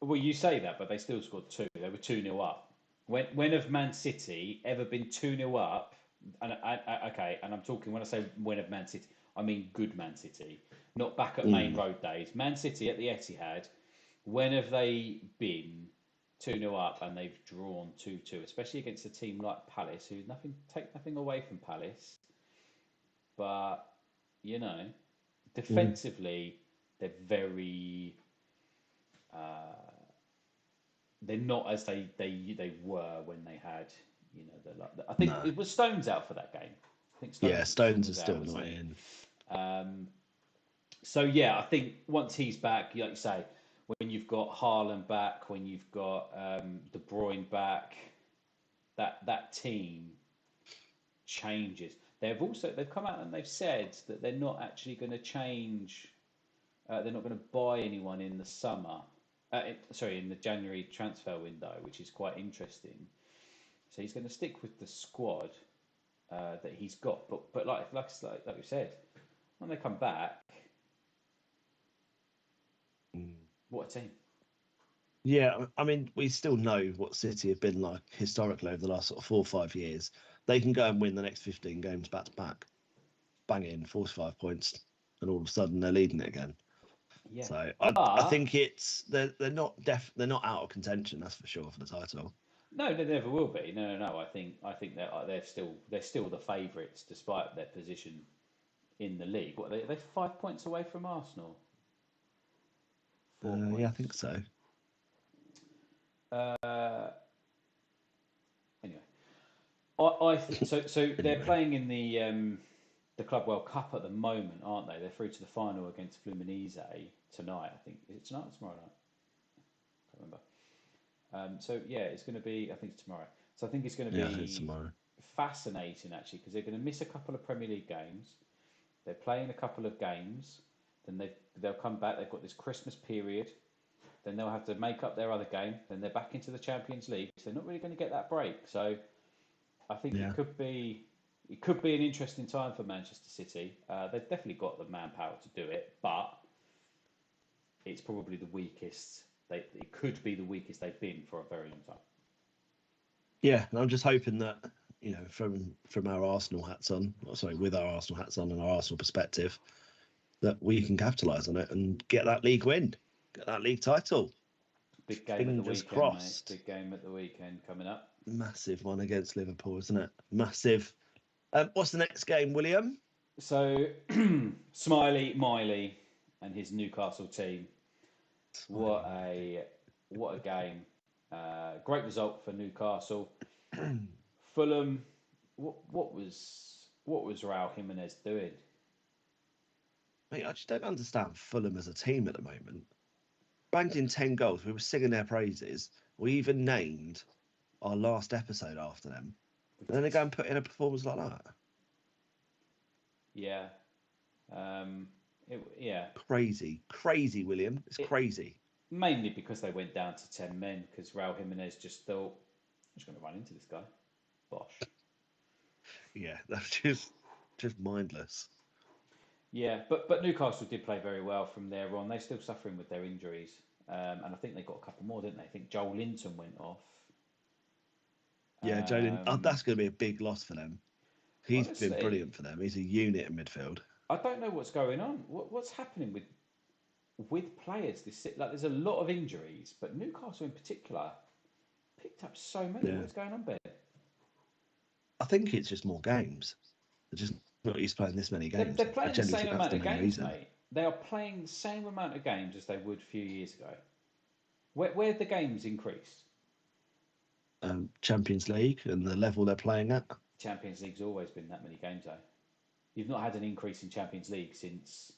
C: Well, you say that, but they still scored 2. They were 2-0 up. When have Man City ever been 2-0 up? And okay, and I'm talking when I say when have Man City, I mean good Man City, not back at Main Road days. Man City at the Etihad. When have they been 2-0 up and they've drawn 2-2, especially against a team like Palace, who take nothing away from Palace, but you know, defensively they're very. They're not as they were when they had, you know, I think it was Stones out for that game. I think
D: Stones is
C: was
D: still
C: out,
D: not
C: wasn't he?
D: in.
C: So yeah, I think once he's back, like you say, when you've got Haaland back, when you've got De Bruyne back, that team changes. They've come out and they've said that they're not actually going to change. They're not going to buy anyone in the summer. In the January transfer window, which is quite interesting. So he's going to stick with the squad that he's got. But like we said, when they come back, what a team!
D: Yeah, I mean, we still know what City have been like historically over the last sort of 4 or 5 years. They can go and win the next 15 games back to back, bang in 45 points, and all of a sudden they're leading it again.
C: Yeah.
D: So I think they're not out of contention, that's for sure, for the title.
C: No, they never will be. No. I think they're still the favourites despite their position in the league. What are they 5 points away from Arsenal? 4 points.
D: Yeah, I think so.
C: Anyway, so they're playing in the Club World Cup at the moment, aren't they? They're through to the final against Fluminense tonight. I think is it tonight or tomorrow night? I can't remember. So yeah, it's going to be. I think it's tomorrow. So I think it's going to be fascinating actually because they're going to miss a couple of Premier League games. They're playing a couple of games. Then they'll come back. They've got this Christmas period. Then they'll have to make up their other game. Then they're back into the Champions League. So they're not really going to get that break. So I think it could be an interesting time for Manchester City. They've definitely got the manpower to do it, but it's probably the weakest. It could be the weakest they've been for a very long time.
D: Yeah, and I'm just hoping that from our Arsenal hats on, with our Arsenal hats on and our Arsenal perspective, that we can capitalise on it and get that league win, get that league title.
C: Big game at the weekend,
D: crossed.
C: Mate. Big game at the weekend coming up.
D: Massive one against Liverpool, isn't it? Massive. What's the next game, William?
C: So, Smiley Miley and his Newcastle team. What a game! Great result for Newcastle. Fulham, what was Raul Jimenez doing?
D: Mate, I just don't understand Fulham as a team at the moment. Banged in 10 goals. We were singing their praises. We even named our last episode after them. And then they go and put in a performance like that.
C: Yeah.
D: Crazy, William. It's crazy.
C: Mainly because they went down to 10 men, because Raul Jimenez just thought, I'm just going to run into this guy. Bosh.
D: Yeah, that's just mindless.
C: Yeah, but Newcastle did play very well from there on. They're still suffering with their injuries. And I think they got a couple more, didn't they? I think Joel Linton went off.
D: Yeah, that's going to be a big loss for them. He's been brilliant for them. He's a unit in midfield.
C: I don't know what's going on. What's happening with players? There's a lot of injuries, but Newcastle in particular picked up so many. Yeah. What's going on, Ben?
D: I think it's just more games. They're just not used to playing this many games.
C: They're playing the same amount of games, mate. They are playing the same amount of games as they would a few years ago. Where the games increased?
D: Champions League and the level they're playing at.
C: Champions League's always been that many games, though. You've not had an increase in Champions League since.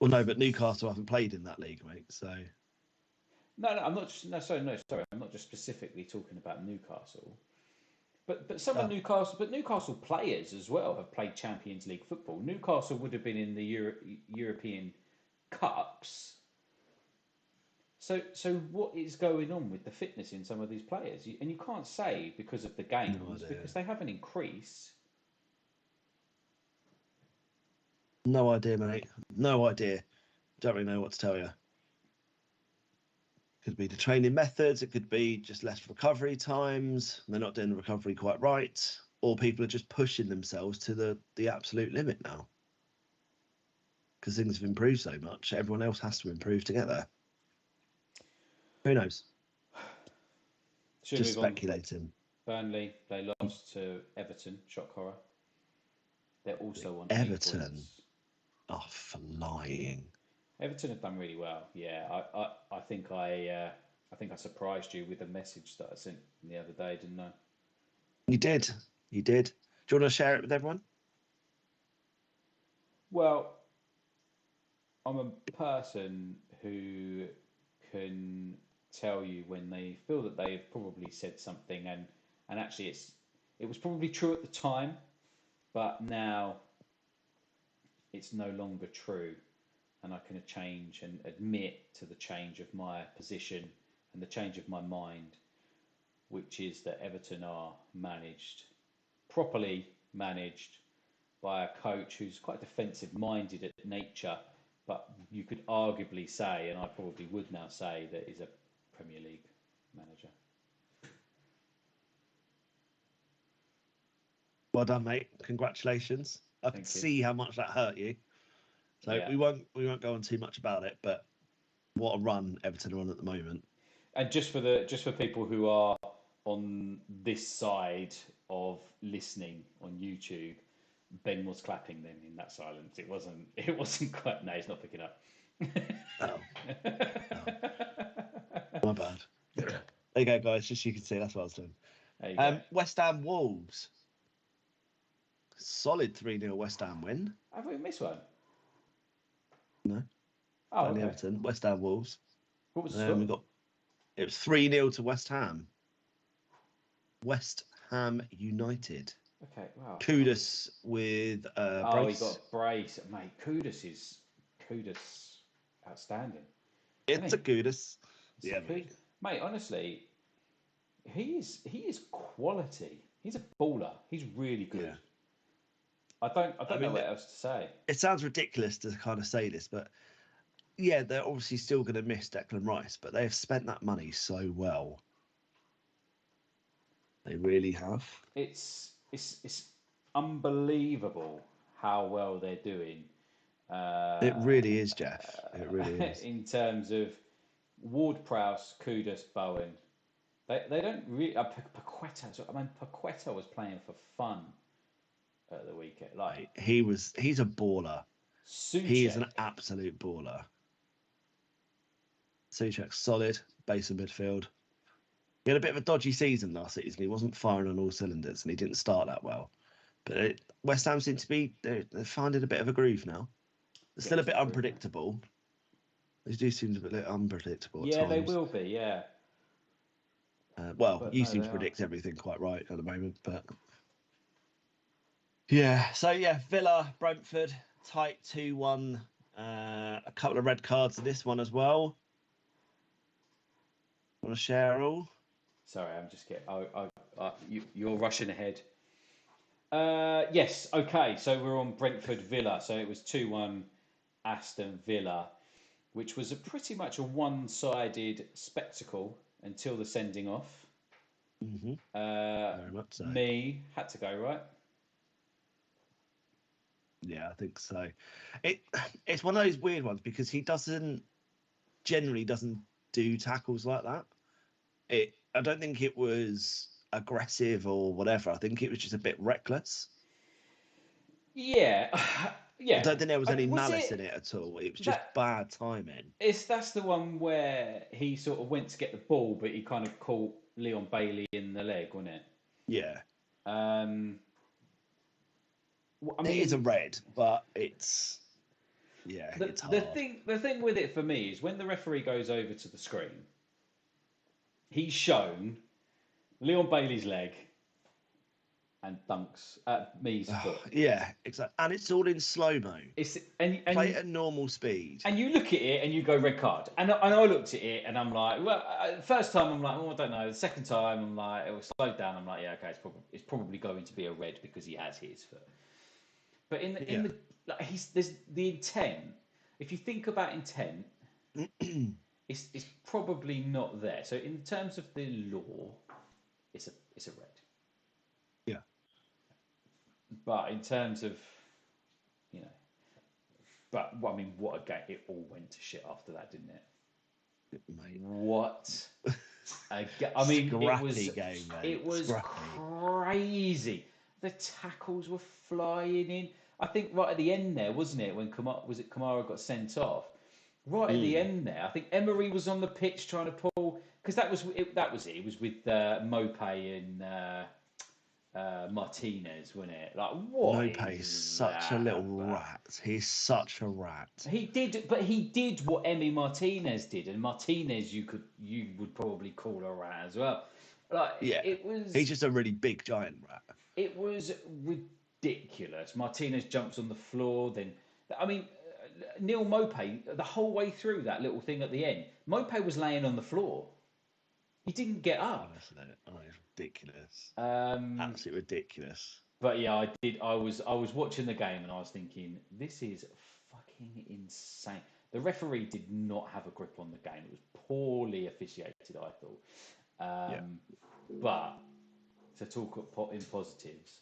D: Well, no, but Newcastle haven't played in that league, mate. So.
C: No, I'm not. Sorry. I'm not just specifically talking about Newcastle. But some of Newcastle players as well have played Champions League football. Newcastle would have been in the European Cups. So what is going on with the fitness in some of these players? And you can't say because of the games, because they have an increase.
D: No idea, mate. No idea. Don't really know what to tell you. Could be the training methods. It could be just less recovery times. They're not doing the recovery quite right. Or people are just pushing themselves to the absolute limit now. Because things have improved so much. Everyone else has to improve together. Who knows? Just speculating.
C: Burnley, they lost to Everton. Shock horror. They're also on
D: Everton. Oh, flying.
C: Everton have done really well. Yeah, I think I surprised you with a message that I sent the other day, didn't I?
D: You did. Do you want to share it with everyone?
C: Well, I'm a person who can tell you when they feel that they've probably said something and actually it was probably true at the time, but now it's no longer true. And I can change and admit to the change of my position and the change of my mind, which is that Everton are properly managed by a coach who's quite defensive-minded at nature, but you could arguably say, and I probably would now say, that he's a Premier League manager.
D: Well done, mate. Congratulations. I can see how much that hurt you. So we won't go on too much about it, but what a run Everton are on at the moment.
C: And just for people who are on this side of listening on YouTube, Ben was clapping them in that silence. It wasn't quite. No, he's not picking up.
D: Oh. My bad. There you go, guys. Just so you can see, that's what I was doing.
C: There you go.
D: West Ham Wolves. Solid 3-0 West Ham win.
C: Have we missed one?
D: No.
C: Oh, okay.
D: Everton, West Ham Wolves.
C: What was the score?
D: It was 3-0 to West Ham. West Ham United.
C: Okay, wow.
D: Kudus with brace.
C: He got a brace. Mate, Kudus outstanding.
D: It's a Kudus.
C: Yeah, mate, honestly, he is quality. He's a baller. He's really good. Yeah. I don't know what else to say.
D: It sounds ridiculous to kind of say this, but yeah, they're obviously still going to miss Declan Rice, but they have spent that money so well. They really have.
C: It's unbelievable how well they're doing.
D: It really is, Jeff. It really is.
C: In terms of Ward-Prowse, Kudus, Bowen, they don't really. Paqueta. I mean, Paqueta was playing for fun at the weekend. Like
D: he's a baller.
C: Souček.
D: He is an absolute baller. Souček, solid base of midfield. He had a bit of a dodgy season last season. He wasn't firing on all cylinders, and he didn't start that well. But West Ham seem to be they're finding a bit of a groove now. They're still a bit unpredictable. They do seem a bit unpredictable at
C: Yeah,
D: times.
C: they will be. Yeah.
D: Well, you seem to predict everything quite right at the moment, but yeah. So yeah, Villa, Brentford, tight 2-1. A couple of red cards in this one as well. Want to share all?
C: Sorry, I'm just getting. You're rushing ahead. Yes. Okay. So we're on Brentford Villa. So it was 2-1 Aston Villa, which was pretty much a one-sided spectacle until the sending off.
D: Mm-hmm. Very much so.
C: Me had to go, right?
D: Yeah, I think so. It's one of those weird ones because he generally doesn't do tackles like that. I don't think it was aggressive or whatever. I think it was just a bit reckless.
C: Yeah. Yeah.
D: I don't think there was any malice in it at all. It was just bad timing.
C: That's the one where he sort of went to get the ball, but he kind of caught Leon Bailey in the leg, wasn't it?
D: Yeah.
C: I mean,
D: it is a red, but it's it's hard.
C: The thing with it for me is when the referee goes over to the screen, he's shown Leon Bailey's leg and dunks at Me's foot.
D: Yeah, exactly. And it's all in slow-mo.
C: And
D: play at normal speed.
C: And you look at it and you go red card. And I looked at it and I'm like, well, first time I'm like, oh, I don't know. The second time I'm like, it was slowed down. I'm like, yeah, okay, it's probably going to be a red because he has his foot. But there's the intent. If you think about intent, it's probably not there. So in terms of the law, it's a red.
D: Yeah.
C: But in terms of, but I mean, what a game! It all went to shit after that, didn't it?
D: Mate.
C: What? I mean, it was crazy. The tackles were flying in. I think right at the end there, wasn't it? When Kamara got sent off. Right at the end there, I think Emery was on the pitch trying to pull because that was it. It was with Mopé and Martinez, wasn't it? Like what?
D: Mopé's such a little rat. He's such a rat.
C: He did what Emi Martinez did, and Martinez you would probably call a rat as well. Like it was.
D: He's just a really big giant rat.
C: It was ridiculous. Martinez jumps on the floor. Then I mean, Neil Mopé the whole way through that little thing at the end. Mopé was laying on the floor. He didn't get up.
D: Oh, it's ridiculous. Absolutely ridiculous.
C: But yeah, I was watching the game and I was thinking, this is fucking insane. The referee did not have a grip on the game. It was poorly officiated, I thought. But to talk in positives,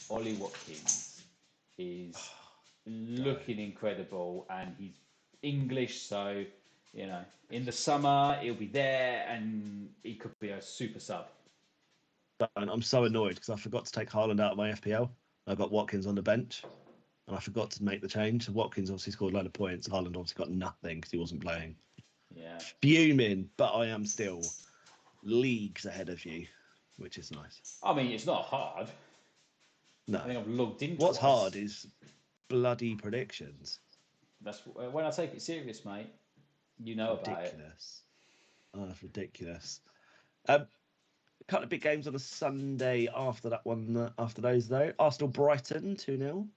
C: Ollie Watkins is looking incredible, and he's English, so in the summer he'll be there, and he could be a super sub.
D: And I'm so annoyed because I forgot to take Haaland out of my FPL. I got Watkins on the bench, and I forgot to make the change. So Watkins obviously scored a load of points. Haaland obviously got nothing because he wasn't playing.
C: Yeah,
D: fuming, but I am still leagues ahead of you, which is nice.
C: I mean, it's not hard.
D: No,
C: I think I've logged in.
D: What's hard is bloody predictions.
C: That's when I take it serious, mate. You know about it.
D: Ridiculous. Oh, that's ridiculous. A couple of big games on a Sunday after that one. After those though, Arsenal Brighton 2-0.
C: 2-0,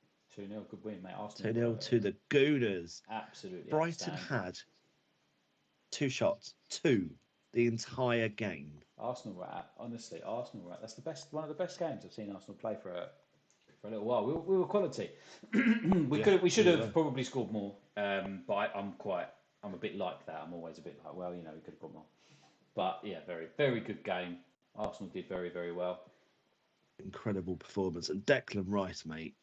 C: good win, mate. Arsenal
D: 2-0 to the Gooners.
C: Absolutely.
D: Brighton had 2 shots, the entire game.
C: Arsenal were honestly, that's the best, one of the best games I've seen Arsenal play for a little while. We were quality. We should have probably scored more. But I'm a bit like that. I'm always a bit like, we could have put more. But yeah, very, very good game. Arsenal did very, very well.
D: Incredible performance. And Declan Rice, mate.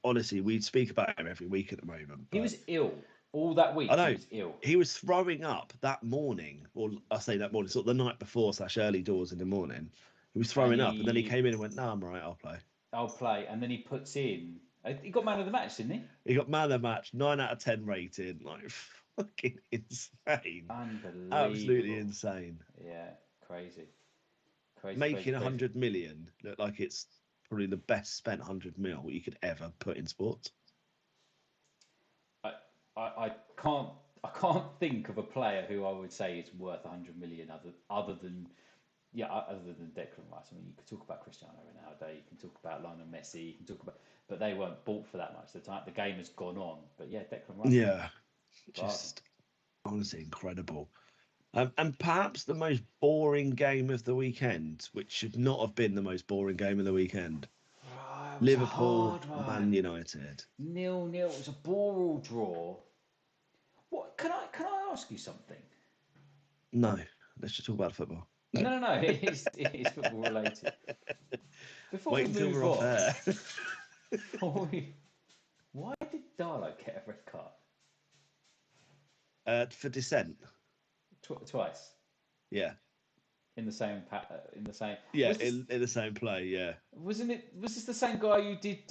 D: Honestly, we speak about him every week at the moment.
C: He was ill all that week.
D: I know.
C: He was ill.
D: He was throwing up that morning, or I say that morning, sort of the night before / early doors in the morning. He was throwing up, and then he came in and went, "No, I'm right. I'll play."
C: And then he puts in. He got man of the match, didn't he?
D: He got man of the match, 9 out of 10 rated. Like fucking insane.
C: Unbelievable.
D: Absolutely insane.
C: Yeah, crazy. Crazy,
D: making
C: crazy, crazy.
D: 100 million look like it's probably the best spent 100 mil you could ever put in sports.
C: I can't think of a player who I would say is worth 100 million other than Declan Rice. I mean, you could talk about Cristiano Ronaldo, you can talk about Lionel Messi, you can talk about, but they weren't bought for that much. The game has gone on, but yeah, Declan Rice.
D: Yeah, just honestly incredible. And perhaps the most boring game of the weekend, which should not have been the most boring game of the weekend.
C: Oh, it was
D: Liverpool,
C: a hard
D: Man
C: one.
D: United.
C: 0-0. It was a ball draw. What can I ask you something?
D: No, let's just talk about football.
C: No. It's football related. Before
D: Wait
C: we
D: until
C: move
D: we're off
C: on,
D: air.
C: why did Darlow get a red card?
D: For dissent.
C: Twice
D: Yeah.
C: in the same.
D: Yeah,
C: Was this,
D: in the same play, yeah.
C: wasn't it? Was this the same guy who did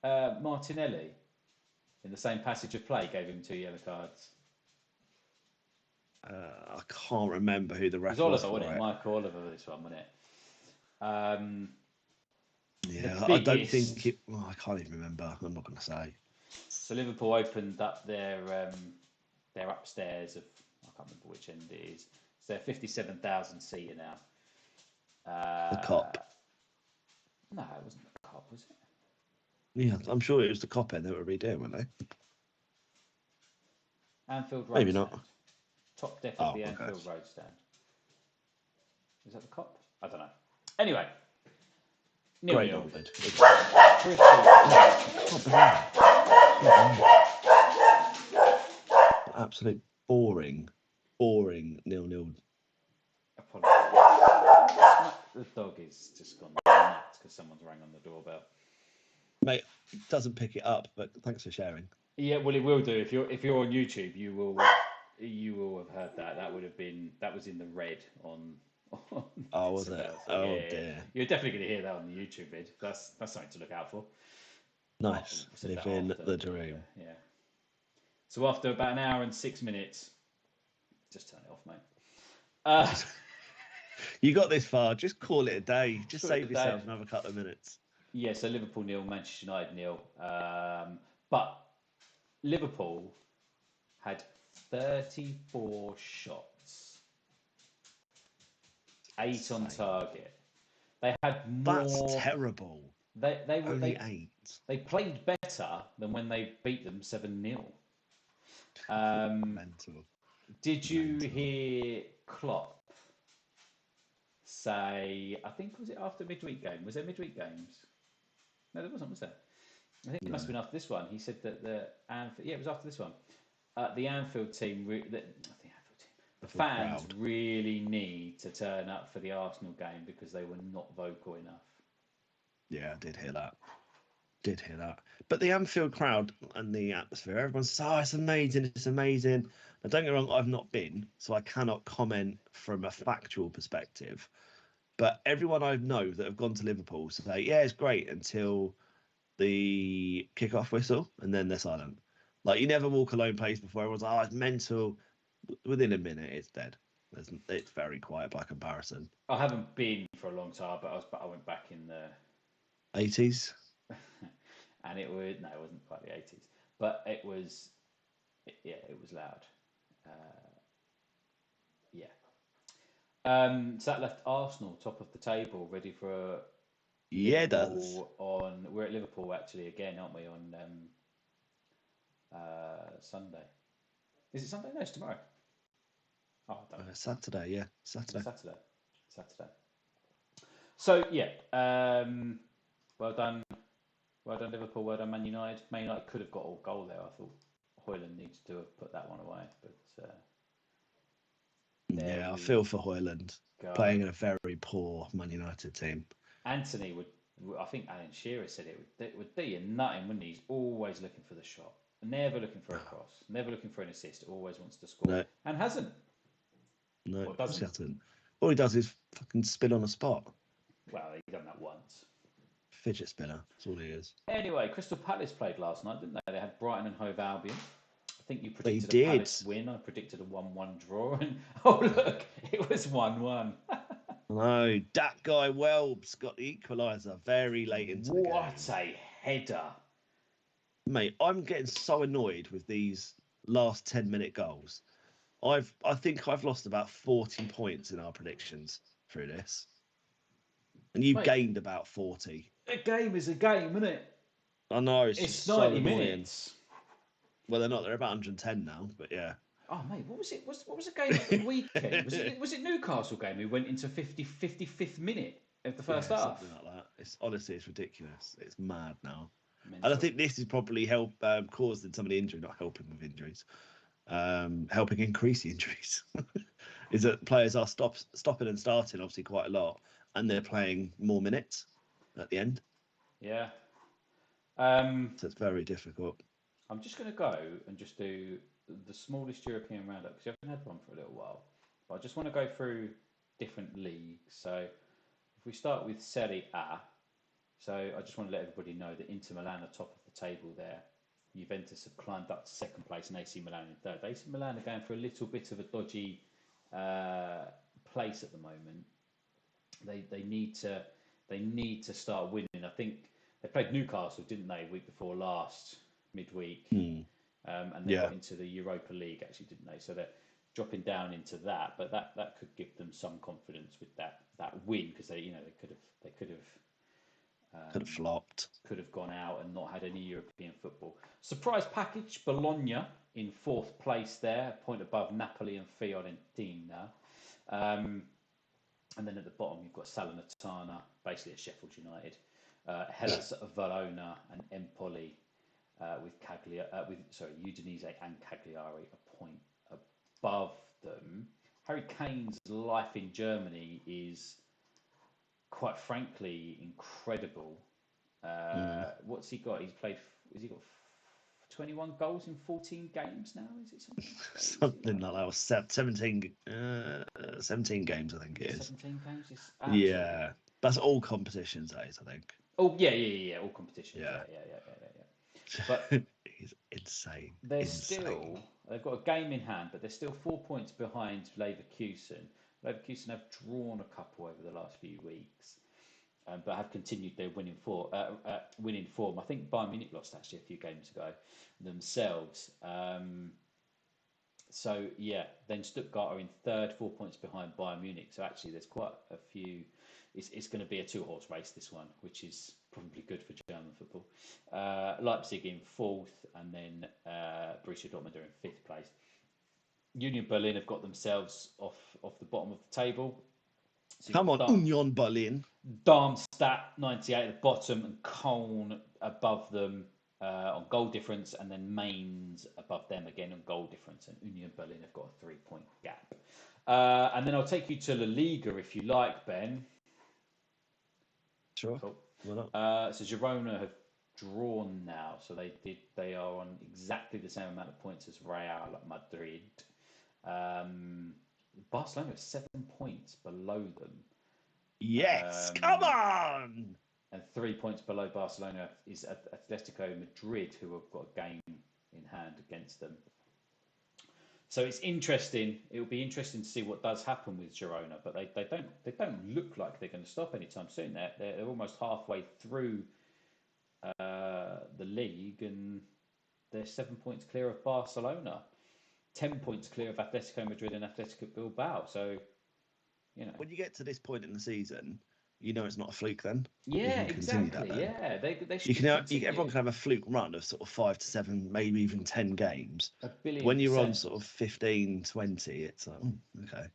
C: Martinelli in the same passage of play? Gave him 2 yellow cards.
D: I can't remember who the
C: It
D: ref
C: was
D: was
C: Oliver,
D: for
C: wasn't it?
D: it.
C: Michael Oliver, this one, wasn't it?
D: Yeah,
C: the
D: I don't
C: biggest-
D: think it. Well, I can't even remember. I'm not going to say.
C: So Liverpool opened up their upstairs of, I can't remember which end it is. It's their 57,000 seater now.
D: The Cop.
C: No, it wasn't the Cop, was it?
D: Yeah, I'm sure it was the Cop end they were redoing, weren't they?
C: Anfield Road
D: Maybe
C: stand.
D: not.
C: Top deck of
D: Oh,
C: the
D: okay.
C: Anfield Road stand. Is that the Cop? I don't know. Anyway.
D: Great
C: 0-0.
D: Oldford. Absolute boring 0-0.
C: Apologies. The dog is just gone nuts because someone's rang on the doorbell.
D: Mate, it doesn't pick it up, but thanks for sharing.
C: Yeah, well, it will do. If you're on YouTube, you will have heard that. That was in the red on.
D: Oh, was it?
C: Decibel. So,
D: Oh,
C: yeah.
D: dear.
C: You're definitely going to hear that on the YouTube vid. That's something to look out for.
D: Nice.
C: I said that
D: Living
C: after,
D: the dream.
C: Yeah. So after about an hour and 6 minutes, just turn it off, mate.
D: You got this far. Just call it a day. Just
C: Call it
D: save
C: a day.
D: yourself another couple of minutes.
C: Yeah, so Liverpool 0, Manchester United 0. But Liverpool had 34 shots, 8 on target. They had more.
D: That's terrible.
C: They
D: Only 8.
C: They played better than when they beat them 7-0.
D: Mental.
C: Did you hear Klopp say? I think was it after midweek game? Was there midweek games? No, there wasn't. Was there? I think it must have been after this one. He said that it was after this one. The Anfield team, the fans
D: crowd.
C: really need to turn up for the Arsenal game because they were not vocal enough.
D: Yeah, I did hear that. But the Anfield crowd and the atmosphere, everyone's says, oh, it's amazing, it's amazing. Now, don't get me wrong, I've not been, so I cannot comment from a factual perspective. But everyone I know that have gone to Liverpool say, yeah, it's great until the kickoff whistle, and then they're silent. Like, you never walk alone place before. Everyone's like, oh, it's mental. Within a minute, it's dead. It's very quiet by comparison.
C: I haven't been for a long time, but I went back in the
D: 80s?
C: and it wasn't quite the 80s, but it was loud. So that left Arsenal top of the table, ready for a
D: Yeah, it does.
C: We're at Liverpool actually again, aren't we? On Sunday. Is it Sunday? No, it's tomorrow. Oh, I don't know.
D: Saturday, yeah. Saturday.
C: So yeah, well done Liverpool, well done Man United. Man United could have got a goal there. I thought Højlund needs to have put that one away, but
D: I feel for Højlund playing in a very poor Man United team.
C: Anthony I think Alan Shearer said it would be a nutting, wouldn't he? He's always looking for the shot, never looking for a cross, never looking for an assist, always wants to score,
D: No.
C: and hasn't.
D: No,
C: Or doesn't.
D: he hasn't. All he does is fucking spin on a spot.
C: Well, he's done that once.
D: Fidget spinner. That's all he is.
C: Anyway, Crystal Palace played last night, didn't they? They had Brighton and Hove Albion. I think you
D: But he
C: predicted a
D: did.
C: Palace win. I predicted a 1-1 draw, and oh look, it was 1-1.
D: No, that guy Welbs got the equaliser very late into the game.
C: What a header!
D: Mate, I'm getting so annoyed with these last 10-minute goals. I think I've lost about 40 points in our predictions through this. And you've
C: Mate,
D: gained about 40.
C: A game is a game, isn't it?
D: I know,
C: It's
D: just so
C: 90
D: annoying.
C: minutes.
D: Well, they're not. They're about 110 now, but yeah.
C: Oh, mate, what was it? What was the game at the weekend? Was it Newcastle game who went into 55th minute of the first half?
D: Something like that. It's honestly, it's ridiculous. It's mad now.
C: Mental.
D: And I think this is probably causing some of the injury, not helping with injuries, helping increase the injuries. Is that players are stopping and starting obviously quite a lot, and they're playing more minutes at the end.
C: Yeah.
D: So it's very difficult.
C: I'm just going to go and just do the smallest European roundup because you haven't had one for a little while. But I just want to go through different leagues. So if we start with Serie A, so I just want to let everybody know that Inter Milan are top of the table there. Juventus have climbed up to second place and AC Milan in third. AC Milan are going for a little bit of a dodgy place at the moment. They need to start winning. I think they played Newcastle, didn't they, week before last, midweek, and they got into the Europa League, actually, didn't they? So they're dropping down into that, but that could give them some confidence with that win because they could have
D: flopped.
C: Could have gone out and not had any European football. Surprise package, Bologna in fourth place there, a point above Napoli and Fiorentina. And then at the bottom, you've got Salernitana, basically a Sheffield United, Hellas Verona and Empoli with Udinese and Cagliari a point above them. Harry Kane's life in Germany is, quite frankly, incredible. What's he got? Has he got 21 goals in 14 games now? Is it something?
D: Something like that. Was 17 games, I think it is.
C: 17 games?
D: Yeah. That's all competitions, that is, I think.
C: Oh, yeah. All competitions. Yeah. But
D: it's insane.
C: They've got a game in hand, but they're still 4 points behind Leverkusen. Leverkusen have drawn a couple over the last few weeks. But have continued their winning form. I think Bayern Munich lost actually a few games ago themselves. So yeah, then Stuttgart are in third, 4 points behind Bayern Munich. So actually, there's quite a few. It's going to be a two-horse race, this one, which is probably good for German football. Leipzig in fourth, and then Borussia Dortmund are in fifth place. Union Berlin have got themselves off the bottom of the table. So
D: come on, Union Berlin.
C: Darmstadt 98 at the bottom, and Köln above them on goal difference, and then Mainz above them again on goal difference, and Union Berlin have got a 3-point gap. And then I'll take you to La Liga if you like, Ben.
D: Sure.
C: Cool.
D: Why not?
C: So Girona have drawn now, so they are on exactly the same amount of points as Real Madrid. Barcelona are 7 points below them.
D: Yes, come on!
C: And 3 points below Barcelona is Atletico Madrid, who have got a game in hand against them. So it's interesting. It will be interesting to see what does happen with Girona, but they don't look like they're going to stop anytime soon. They're almost halfway through the league, and they're 7 points clear of Barcelona, 10 points clear of Atletico Madrid and Atletico Bilbao. So,
D: when you get to this point in the season, you know it's not a fluke. Then
C: exactly.
D: That,
C: they
D: should everyone can have a fluke run of sort of 5 to 7, maybe even 10 games. When you're on sort of 15, 20, it's like, okay,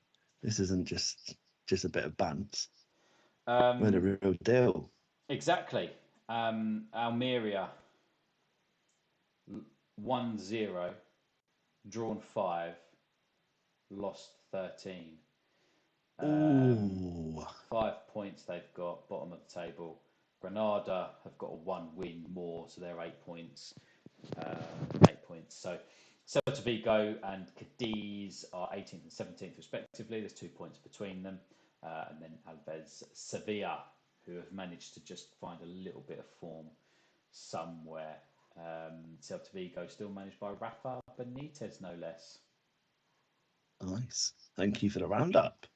D: this isn't just a bit of bants. We're in a real deal.
C: Exactly. Almeria 1-0, drawn 5, lost 13. 5 points they've got, bottom of the table. Granada have got a 1 win more, so they're 8 points. 8 points. So Celta Vigo and Cadiz are 18th and 17th respectively. There's 2 points between them. And then Alves Sevilla, who have managed to just find a little bit of form somewhere. Celta Vigo still managed by Rafa Benitez, no less.
D: Nice. Thank you for the roundup.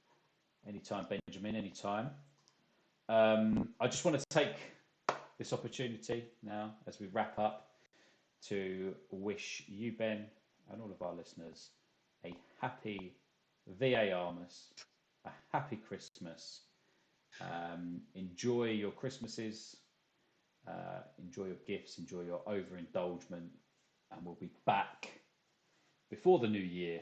C: Anytime, Benjamin, anytime. I just want to take this opportunity now as we wrap up to wish you, Ben, and all of our listeners a happy VARmas, a happy Christmas. Enjoy your Christmases, enjoy your gifts, enjoy your overindulgence, and we'll be back before the new year,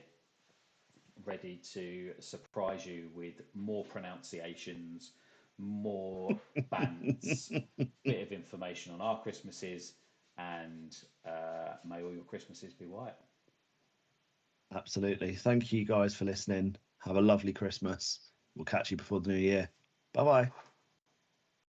C: ready to surprise you with more pronunciations, more bands, bit of information on our Christmases, and may all your Christmases be white.
D: Absolutely. Thank you guys for listening. Have a lovely Christmas. We'll catch you before the new year. Bye bye.